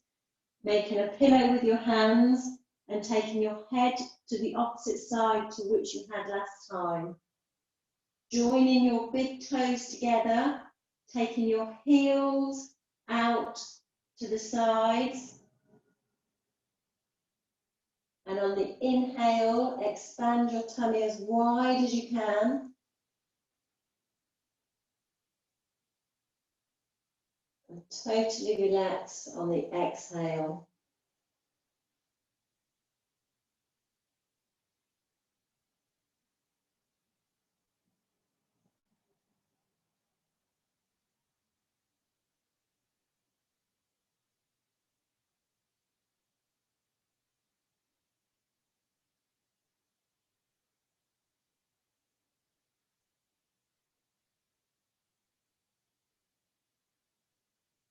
S1: making a pillow with your hands and taking your head to the opposite side to which you had last time. Joining your big toes together, taking your heels out to the sides. And on the inhale, expand your tummy as wide as you can. And totally relax on the exhale.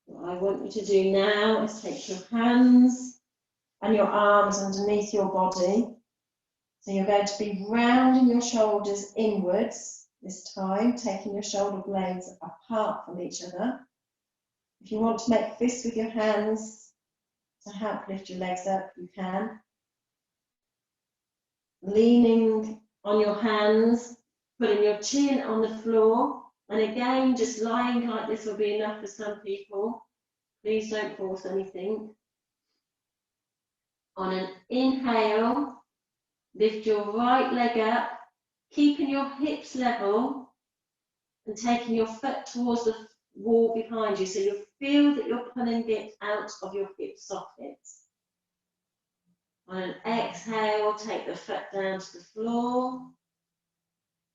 S1: What I want you to do now is take your hands and your arms underneath your body. So you're going to be rounding your shoulders inwards this time, taking your shoulder blades apart from each other. If you want to make fists with your hands to help lift your legs up, you can. Leaning on your hands, putting your chin on the floor. And again, just lying like this will be enough for some people. Please don't force anything. On an inhale, lift your right leg up, keeping your hips level and taking your foot towards the wall behind you. So you feel that you're pulling it out of your hip sockets. On an exhale, take the foot down to the floor.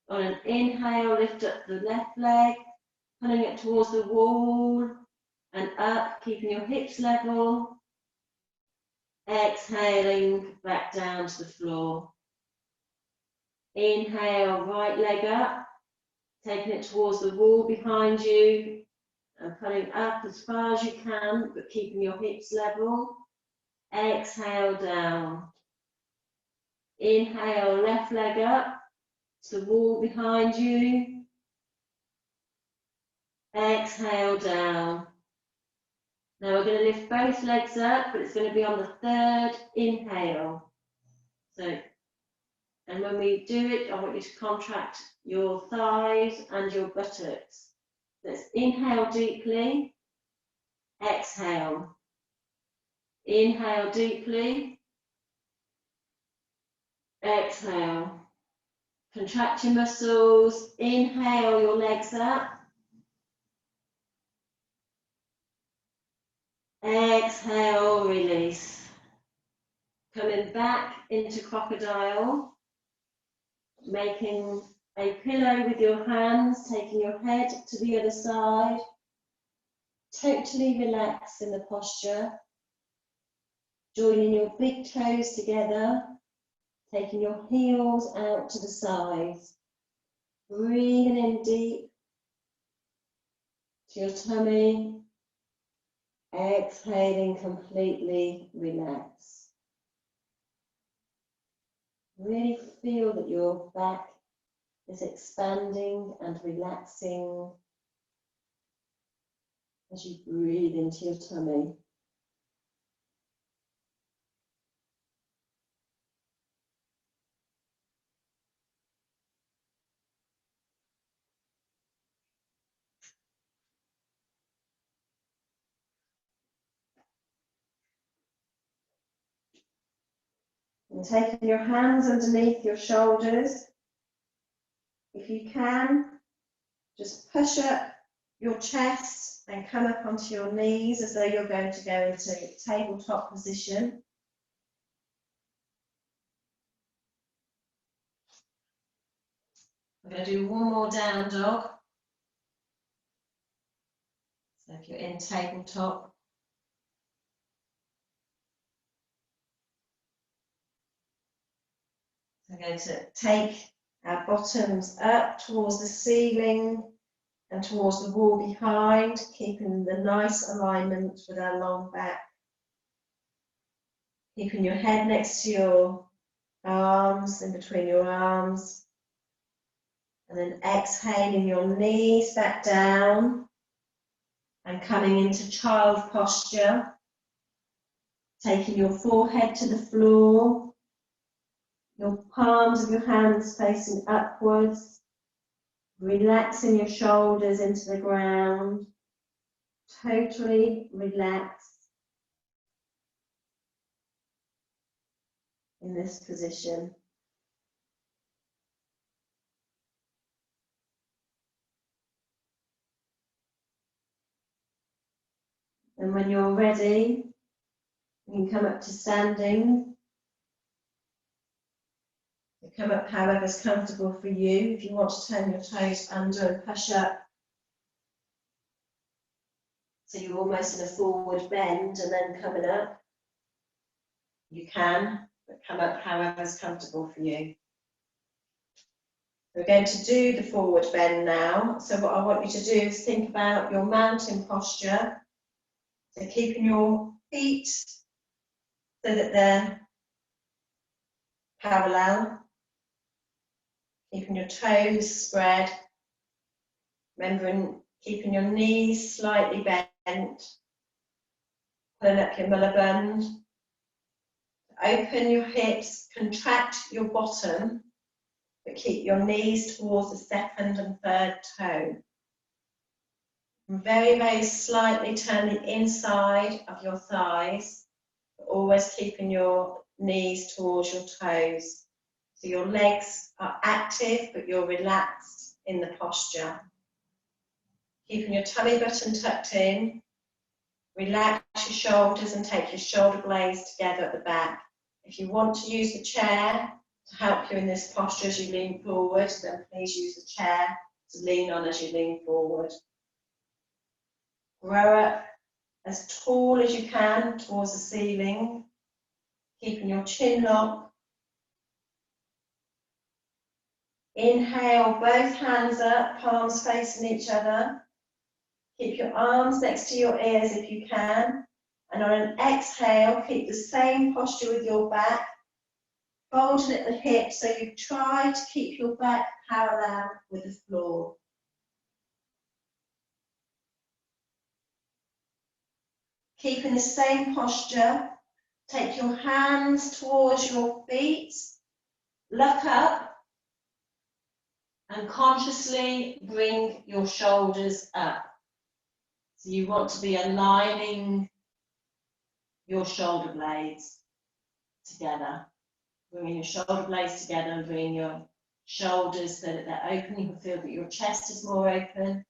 S1: On an inhale, lift up the left leg, pulling it towards the wall and up, keeping your hips level. Exhaling back down to the floor. Inhale, right leg up, taking it towards the wall behind you and pulling up as far as you can, but keeping your hips level. Exhale down. Inhale, left leg up to the wall behind you. Exhale down. Now we're going to lift both legs up, but it's going to be on the third inhale. So, and when we do it, I want you to contract your thighs and your buttocks. Let's inhale deeply, exhale. Inhale deeply, exhale. Contract your muscles, inhale your legs up. Exhale, release. Coming back into crocodile, making a pillow with your hands, taking your head to the other side. Totally relax in the posture. Joining your big toes together, taking your heels out to the sides. Breathing in deep to your tummy. Exhaling, completely relax. Really feel that your back is expanding and relaxing as you breathe into your tummy. And taking your hands underneath your shoulders, If you can, just push up your chest and come up onto your knees as though you're going to go into tabletop position. I'm going to do one more down dog. So if you're in tabletop, we're going to take our bottoms up towards the ceiling and towards the wall behind, keeping the nice alignment with our long back. Keeping your head next to your arms, in between your arms. And then exhaling your knees back down and coming into child posture. Taking your forehead to the floor, your palms of your hands facing upwards, relaxing your shoulders into the ground, totally relaxed in this position. And when you're ready, you can come up to standing. You come up however's comfortable for you. If you want to turn your toes under and push up, so you're almost in a forward bend and then coming up, you can, but come up however's comfortable for you. We're going to do the forward bend now. So what I want you to do is think about your mountain posture. So keeping your feet so that they're parallel, keeping your toes spread, remembering keeping your knees slightly bent, pulling up your collarbone, open your hips, contract your bottom, but keep your knees towards the second and third toe. And very, very slightly turn the inside of your thighs, but always keeping your knees towards your toes. So your legs are active, but you're relaxed in the posture. Keeping your tummy button tucked in, relax your shoulders and take your shoulder blades together at the back. If you want to use the chair to help you in this posture as you lean forward, then please use the chair to lean on as you lean forward. Grow up as tall as you can towards the ceiling, keeping your chin locked. Inhale, both hands up, palms facing each other. Keep your arms next to your ears if you can. And on an exhale, keep the same posture with your back, folding at the hips, so you try to keep your back parallel with the floor. Keeping the same posture, take your hands towards your feet, look up, and consciously bring your shoulders up. So you want to be aligning your shoulder blades together. Bringing your shoulder blades together and bringing your shoulders so that they're open. You can feel that your chest is more open.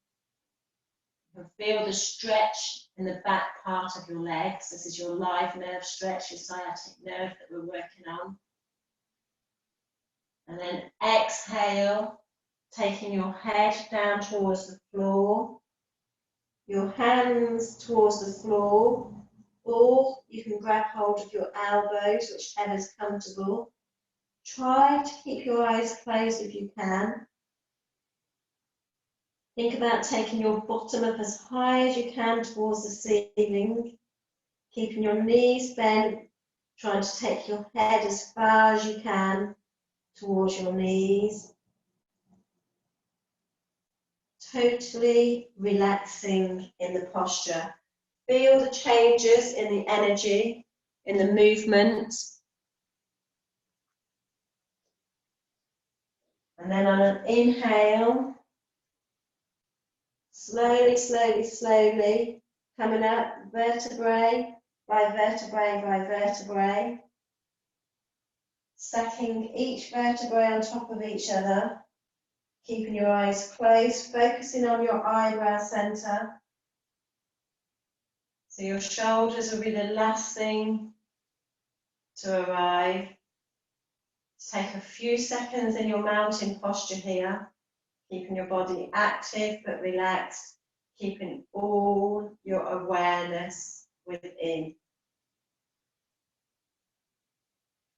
S1: You can feel the stretch in the back part of your legs. This is your live nerve stretch, your sciatic nerve that we're working on. And then exhale, taking your head down towards the floor, your hands towards the floor, or you can grab hold of your elbows, whichever's comfortable. Try to keep your eyes closed if you can. Think about taking your bottom up as high as you can towards the ceiling, keeping your knees bent, trying to take your head as far as you can towards your knees. Totally relaxing in the posture. Feel the changes in the energy, in the movement. And then on an inhale, slowly, slowly, slowly, coming up vertebrae by vertebrae by vertebrae, stacking each vertebrae on top of each other, Keeping your eyes closed, focusing on your eyebrow centre. So your shoulders will be the last thing to arrive. Take a few seconds in your mountain posture here, keeping your body active but relaxed, keeping all your awareness within.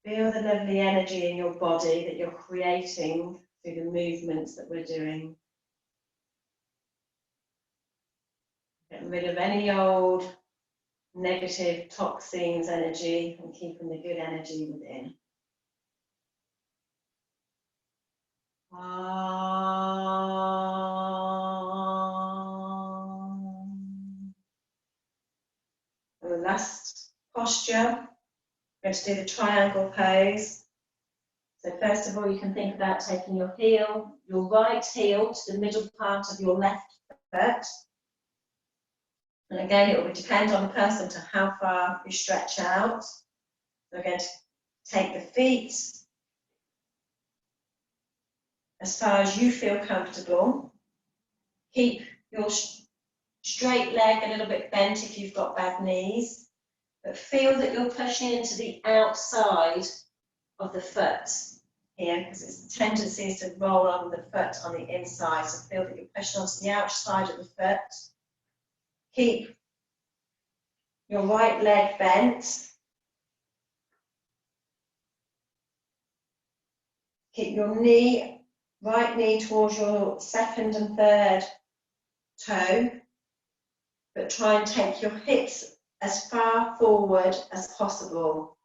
S1: Feel the lovely energy in your body that you're creating through the movements that we're doing. Getting rid of any old negative toxins energy and keeping the good energy within. And the last posture, we're going to do the triangle pose. So first of all, you can think about taking your heel, your right heel to the middle part of your left foot. And again, it will depend on the person to how far you stretch out. So we're going to take the feet as far as you feel comfortable. Keep your straight leg a little bit bent if you've got bad knees, but feel that you're pushing into the outside of the foot here, because its tendency is to roll on the foot on the inside. So feel that you're pushing onto the outside of the foot. Keep your right leg bent. Keep your right knee towards your second and third toe, but try and take your hips as far forward as possible.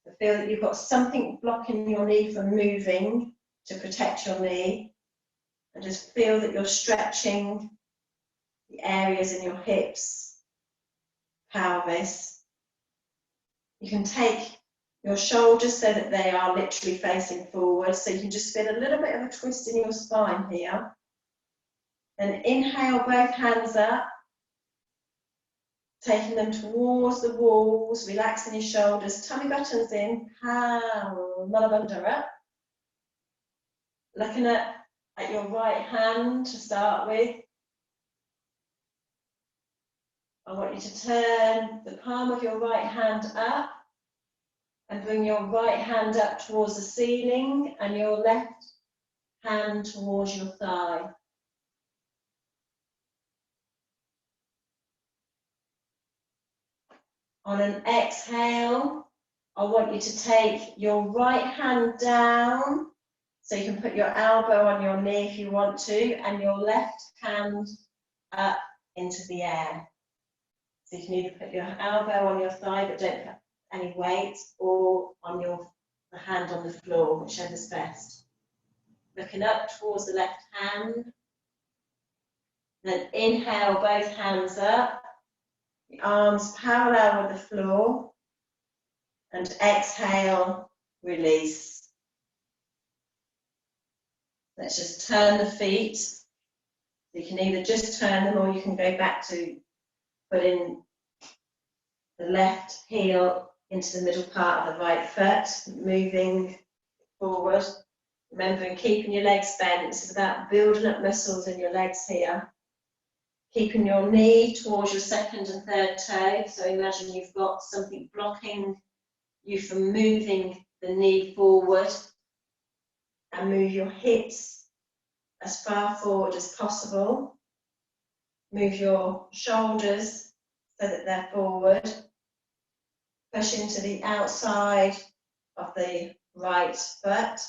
S1: So feel that you've got something blocking your knee from moving to protect your knee, and just feel that you're stretching the areas in your hips, pelvis. You can take your shoulders so that they are literally facing forward, so you can just feel a little bit of a twist in your spine here. Then inhale, both hands up, taking them towards the walls, relaxing your shoulders, tummy buttons in, Malabandha up. Looking at your right hand to start with. I want you to turn the palm of your right hand up and bring your right hand up towards the ceiling and your left hand towards your thigh. On an exhale, I want you to take your right hand down, so you can put your elbow on your knee if you want to, and your left hand up into the air. So you can either put your elbow on your thigh, but don't put any weight, or on the hand on the floor, whichever's best. Looking up towards the left hand. Then inhale, both hands up. The arms parallel with the floor. And exhale, release. Let's just turn the feet. So you can either just turn them, or you can go back to putting the left heel into the middle part of the right foot, moving forward. Remembering keeping your legs bent. This is about building up muscles in your legs here. Keeping your knee towards your second and third toe. So imagine you've got something blocking you from moving the knee forward, and move your hips as far forward as possible. Move your shoulders so that they're forward. Push into the outside of the right foot.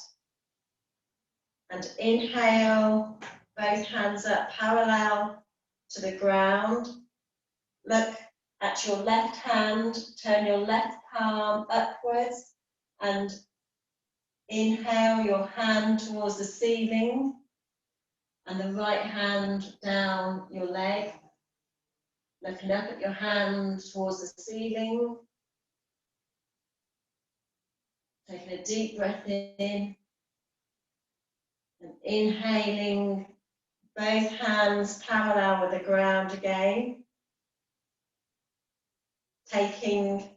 S1: And inhale, both hands up parallel to the ground. Look at your left hand, turn your left palm upwards, and inhale your hand towards the ceiling and the right hand down your leg. Looking up at your hand towards the ceiling. Taking a deep breath in and inhaling, both hands parallel with the ground again. Taking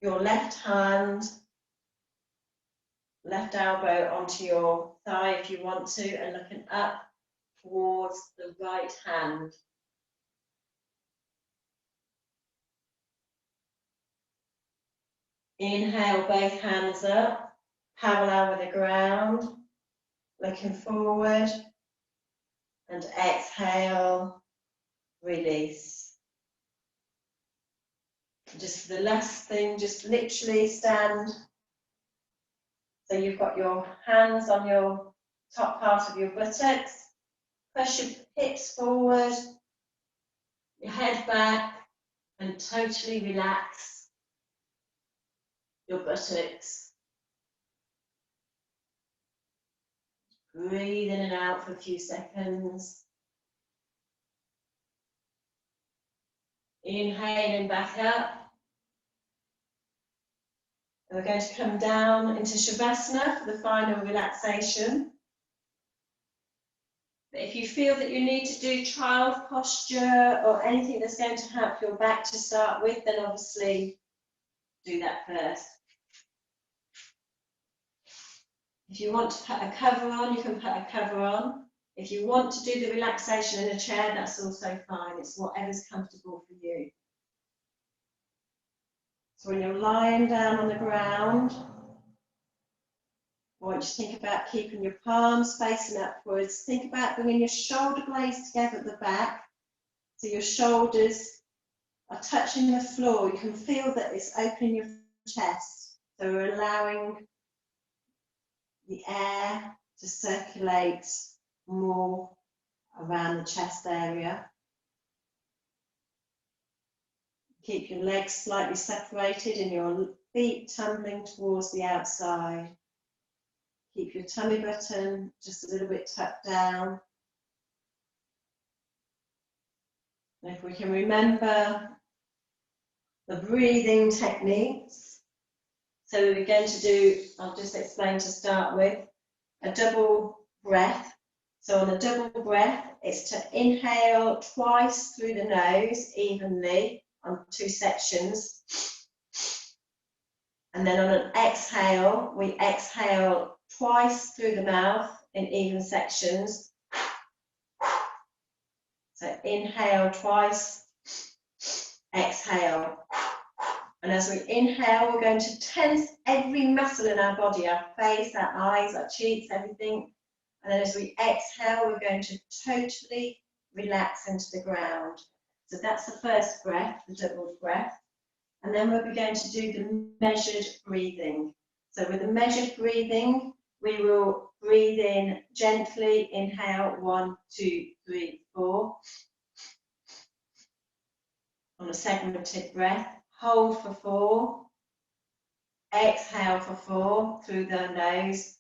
S1: your left hand, left elbow onto your thigh if you want to, and looking up towards the right hand. Inhale, both hands up, parallel with the ground, looking forward, and exhale, release. Just the last thing, just literally stand. So you've got your hands on your top part of your buttocks, push your hips forward, your head back, and totally relax your buttocks. Breathe in and out for a few seconds. Inhaling back up. And we're going to come down into Shavasana for the final relaxation. But if you feel that you need to do child posture or anything that's going to help your back to start with, then obviously do that first. If you want to put a cover on, you can put a cover on. If you want to do the relaxation in a chair, that's also fine. It's whatever's comfortable for you. So when you're lying down on the ground, I want you to think about keeping your palms facing upwards. Think about bringing your shoulder blades together at the back, so your shoulders are touching the floor. You can feel that it's opening your chest. So we're allowing the air to circulate more around the chest area. Keep your legs slightly separated and your feet tumbling towards the outside. Keep your tummy button just a little bit tucked down. And if we can remember the breathing techniques. So we're going to do, I'll just explain to start with, a double breath. So on a double breath, it's to inhale twice through the nose evenly on 2 sections. And then on an exhale, we exhale twice through the mouth in even sections. So inhale twice, exhale. And as we inhale, we're going to tense every muscle in our body, our face, our eyes, our cheeks, everything. And then as we exhale, we're going to totally relax into the ground. So that's the first breath, the double breath. And then we're going to do the measured breathing. So with the measured breathing, we will breathe in gently, inhale 1, 2, 3, 4. On a segmented breath, hold for 4. Exhale for 4 through the nose.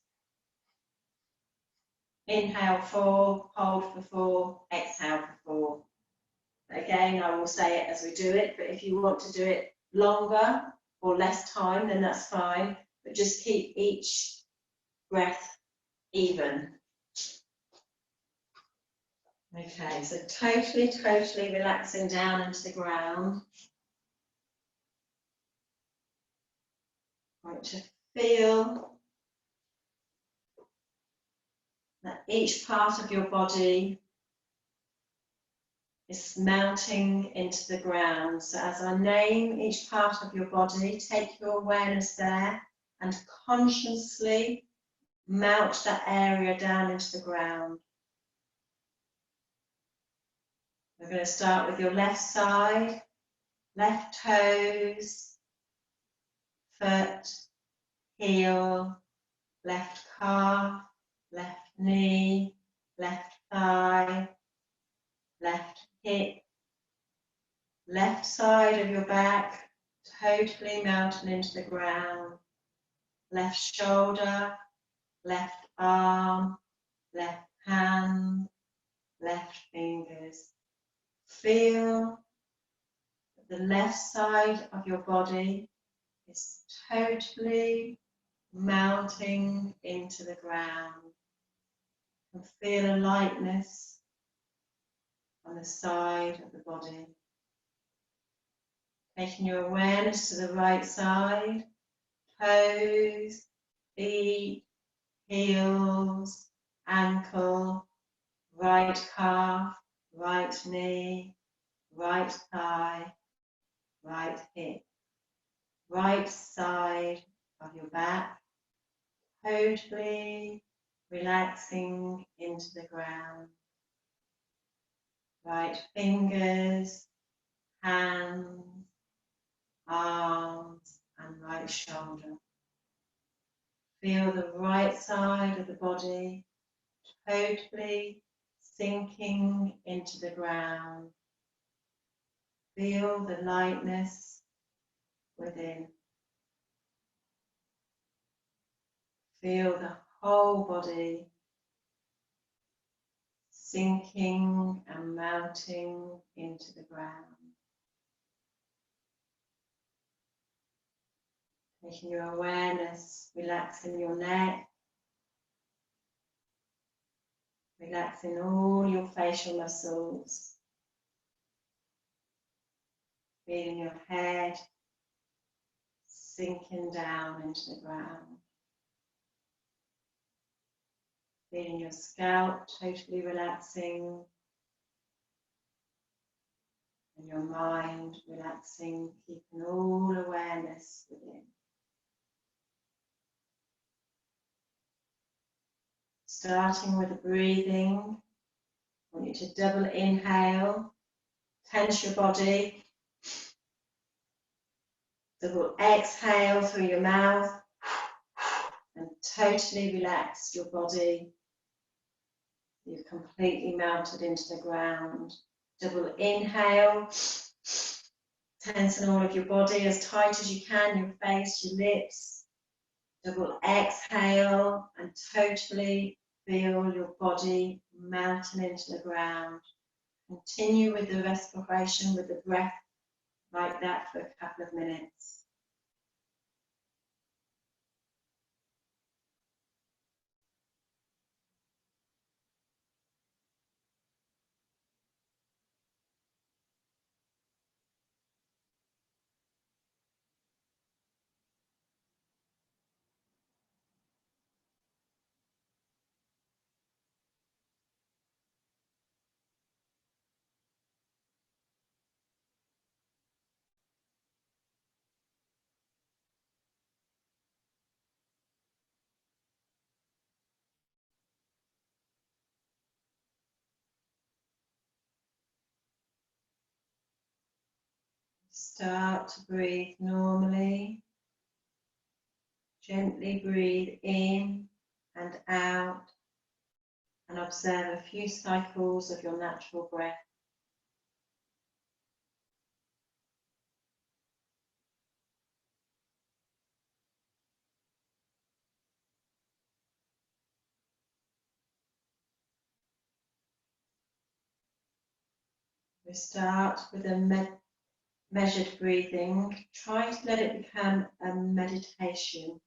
S1: Inhale 4, hold for 4, exhale for 4. Again, I will say it as we do it, but if you want to do it longer or less time, then that's fine. But just keep each breath even. Okay, so totally relaxing down into the ground. I want to feel that each part of your body is mounting into the ground. So as I name each part of your body, take your awareness there and consciously mount that area down into the ground. We're going to start with your left side, left toes, foot, heel, left calf, left knee, left thigh, left hip, left side of your back, totally mounting into the ground, left shoulder, left arm, left hand, left fingers. Feel that the left side of your body is totally mounting into the ground. And feel a lightness on the side of the body. Taking your awareness to the right side, toes, feet, heels, ankle, right calf, right knee, right thigh, right hip, right side of your back, totally relaxing into the ground. Right fingers, hands, arms, and right shoulder. Feel the right side of the body totally sinking into the ground. Feel the lightness within. Feel the whole body sinking and melting into the ground. Taking your awareness, relaxing your neck, relaxing all your facial muscles, feeling your head sinking down into the ground. Feeling your scalp totally relaxing and your mind relaxing, keeping all awareness within. Starting with the breathing, I want you to double inhale, tense your body, double exhale through your mouth and totally relax your body. You've completely melted into the ground. Double inhale, tension all of your body as tight as you can, your face, your lips. Double exhale and totally feel your body melting into the ground. Continue with the respiration, with the breath like that for a couple of minutes. Start to breathe normally. Gently breathe in and out and observe a few cycles of your natural breath. We start with a measured breathing. Try to let it become a meditation.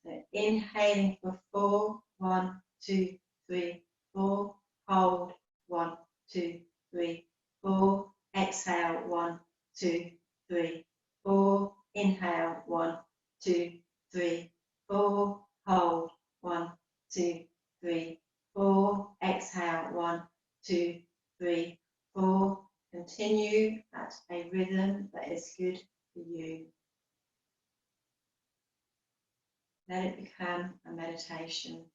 S1: So inhaling for 4, 1, 2, 3, 4. Hold 1, 2, 3, 4. Exhale 1, 2, 3, 4. Inhale 1, 2, 3, 4. Hold 1, 2, 3, 4. Exhale 1, 2, 3, 4. Continue at a rhythm that is good for you. Let it become a meditation.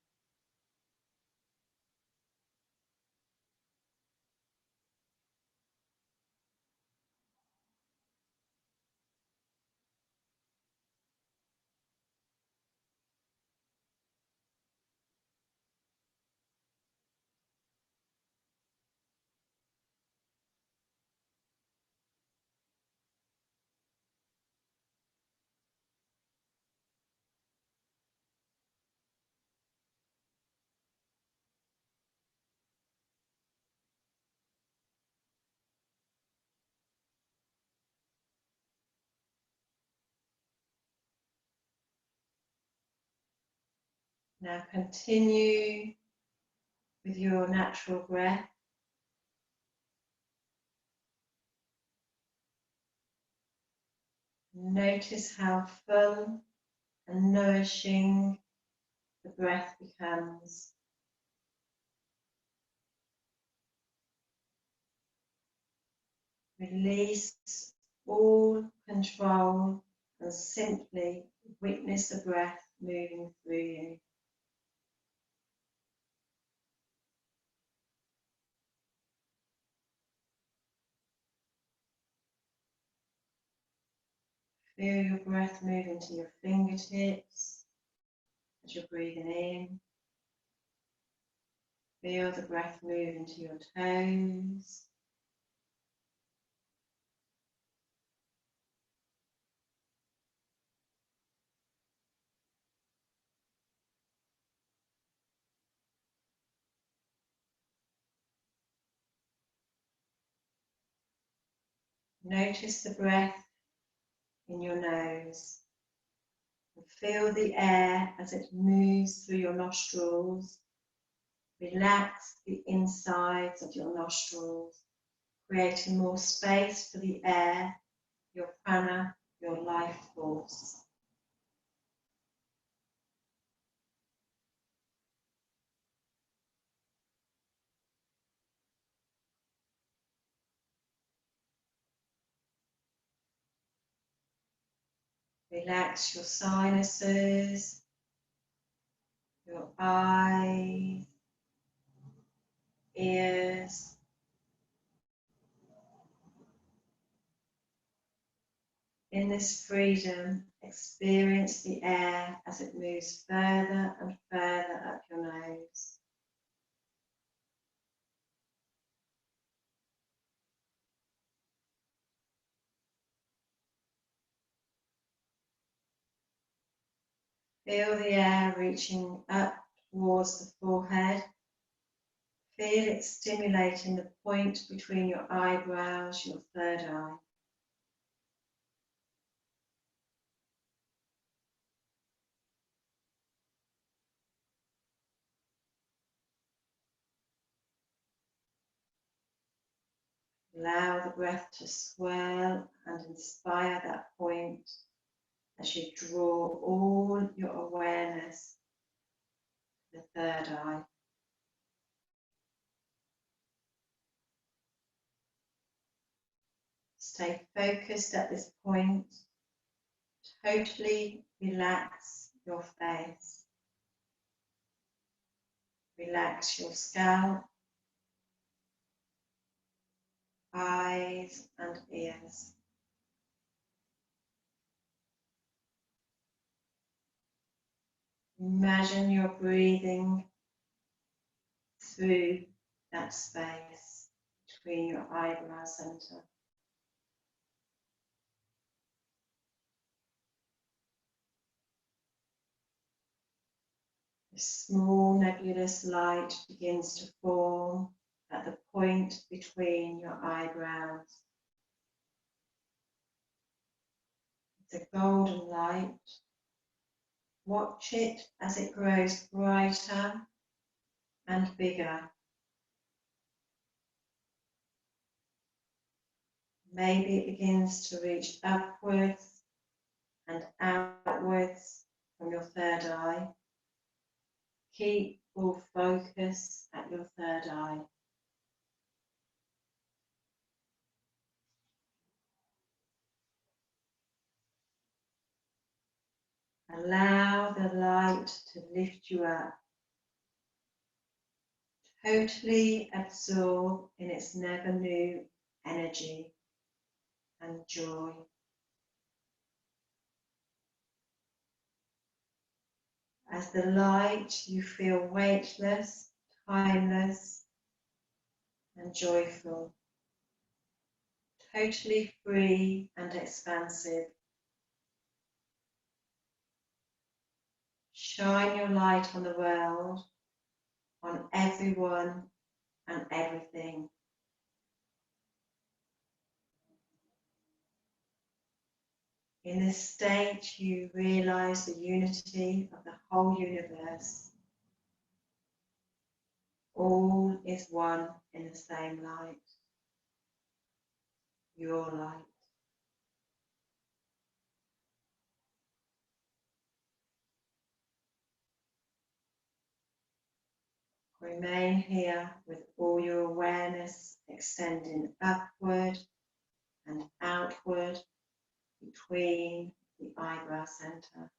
S1: Now continue with your natural breath. Notice how full and nourishing the breath becomes. Release all control and simply witness the breath moving through you. Feel your breath move into your fingertips as you're breathing in. Feel the breath move into your toes. Notice the breath in your nose. And feel the air as it moves through your nostrils. Relax the insides of your nostrils, creating more space for the air, your prana, your life force. Relax your sinuses, your eyes, ears. In this freedom, experience the air as it moves further and further up your nose. Feel the air reaching up towards the forehead. Feel it stimulating the point between your eyebrows, your third eye. Allow the breath to swell and inspire that point as you draw all your awareness to the third eye. Stay focused at this point. Totally relax your face. Relax your scalp, eyes and ears. Imagine you're breathing through that space between your eyebrow center. A small nebulous light begins to form at the point between your eyebrows. It's a golden light. Watch it as it grows brighter and bigger. Maybe it begins to reach upwards and outwards from your third eye. Keep full focus at your third eye. Allow the light to lift you up. Totally absorb in its never new energy and joy. As the light, you feel weightless, timeless, and joyful, totally free and expansive. Shine your light on the world, on everyone and everything. In this state, you realize the unity of the whole universe. All is one in the same light, your light. Remain here with all your awareness extending upward and outward between the eyebrow center.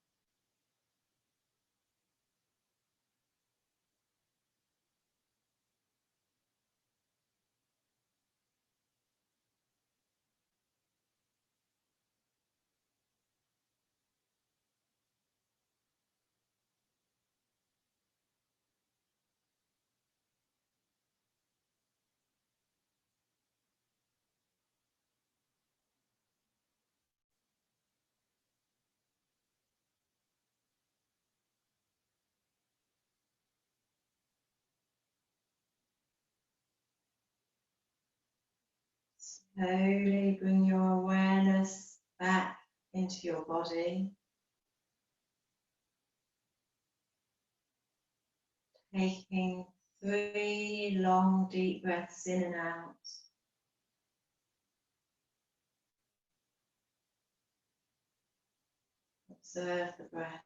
S1: Slowly bring your awareness back into your body. Taking 3 long deep breaths in and out. Observe the breath.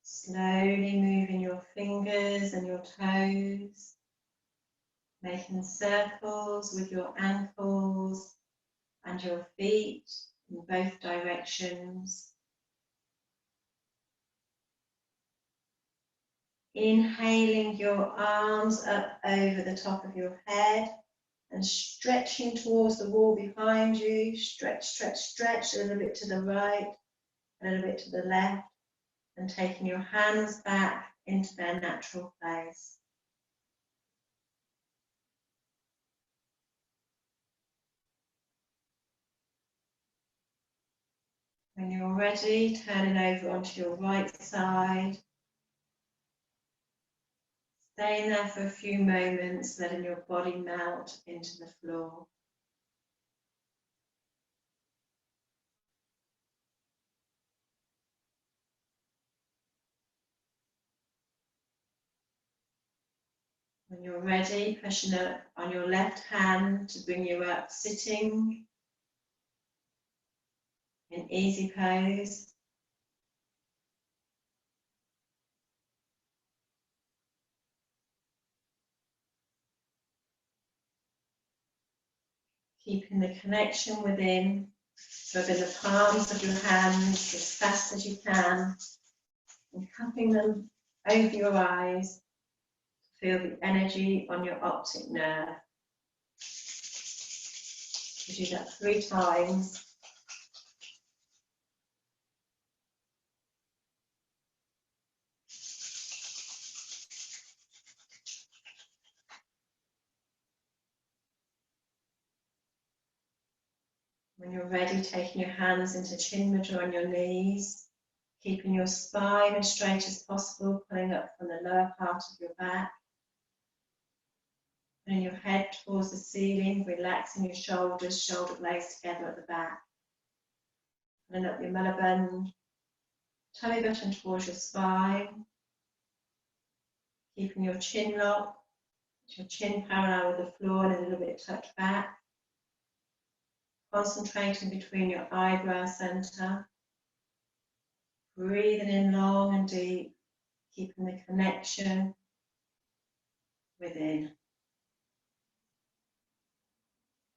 S1: Slowly moving your fingers and your toes, making circles with your ankles and your feet in both directions. Inhaling your arms up over the top of your head and stretching towards the wall behind you. Stretch, stretch, stretch a little bit to the right, a little bit to the left, and taking your hands back into their natural place. When you're ready, turning over onto your right side. Staying there for a few moments, letting your body melt into the floor. When you're ready, pressing up on your left hand to bring you up, sitting in easy pose. Keeping the connection within, rubbing the palms of your hands as fast as you can and cupping them over your eyes to feel the energy on your optic nerve. You do that 3 times. When you're ready, taking your hands into chin mudra on your knees, keeping your spine as straight as possible, pulling up from the lower part of your back. Putting your head towards the ceiling, relaxing your shoulders, shoulder blades together at the back. Pulling up your collarbone, tummy button towards your spine. Keeping your chin locked, your chin parallel with the floor and a little bit tucked back. Concentrating between your eyebrow center. Breathing in long and deep, keeping the connection within.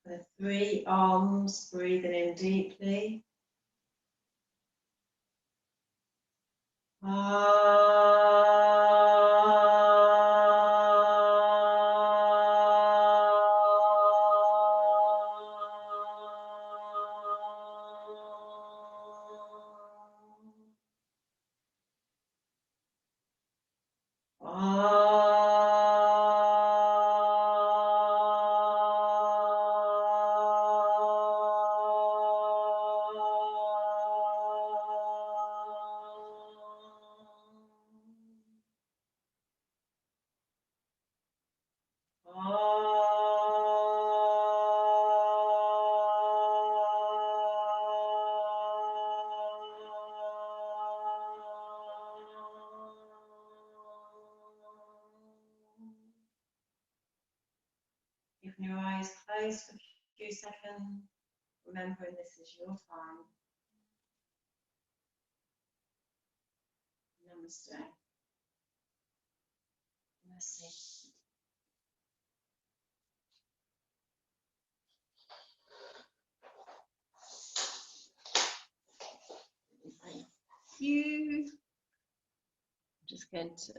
S1: The 3 arms, breathing in deeply. eyes for a few seconds, remembering this is your time. Namaste. Mercy. Thank you. I'm just going to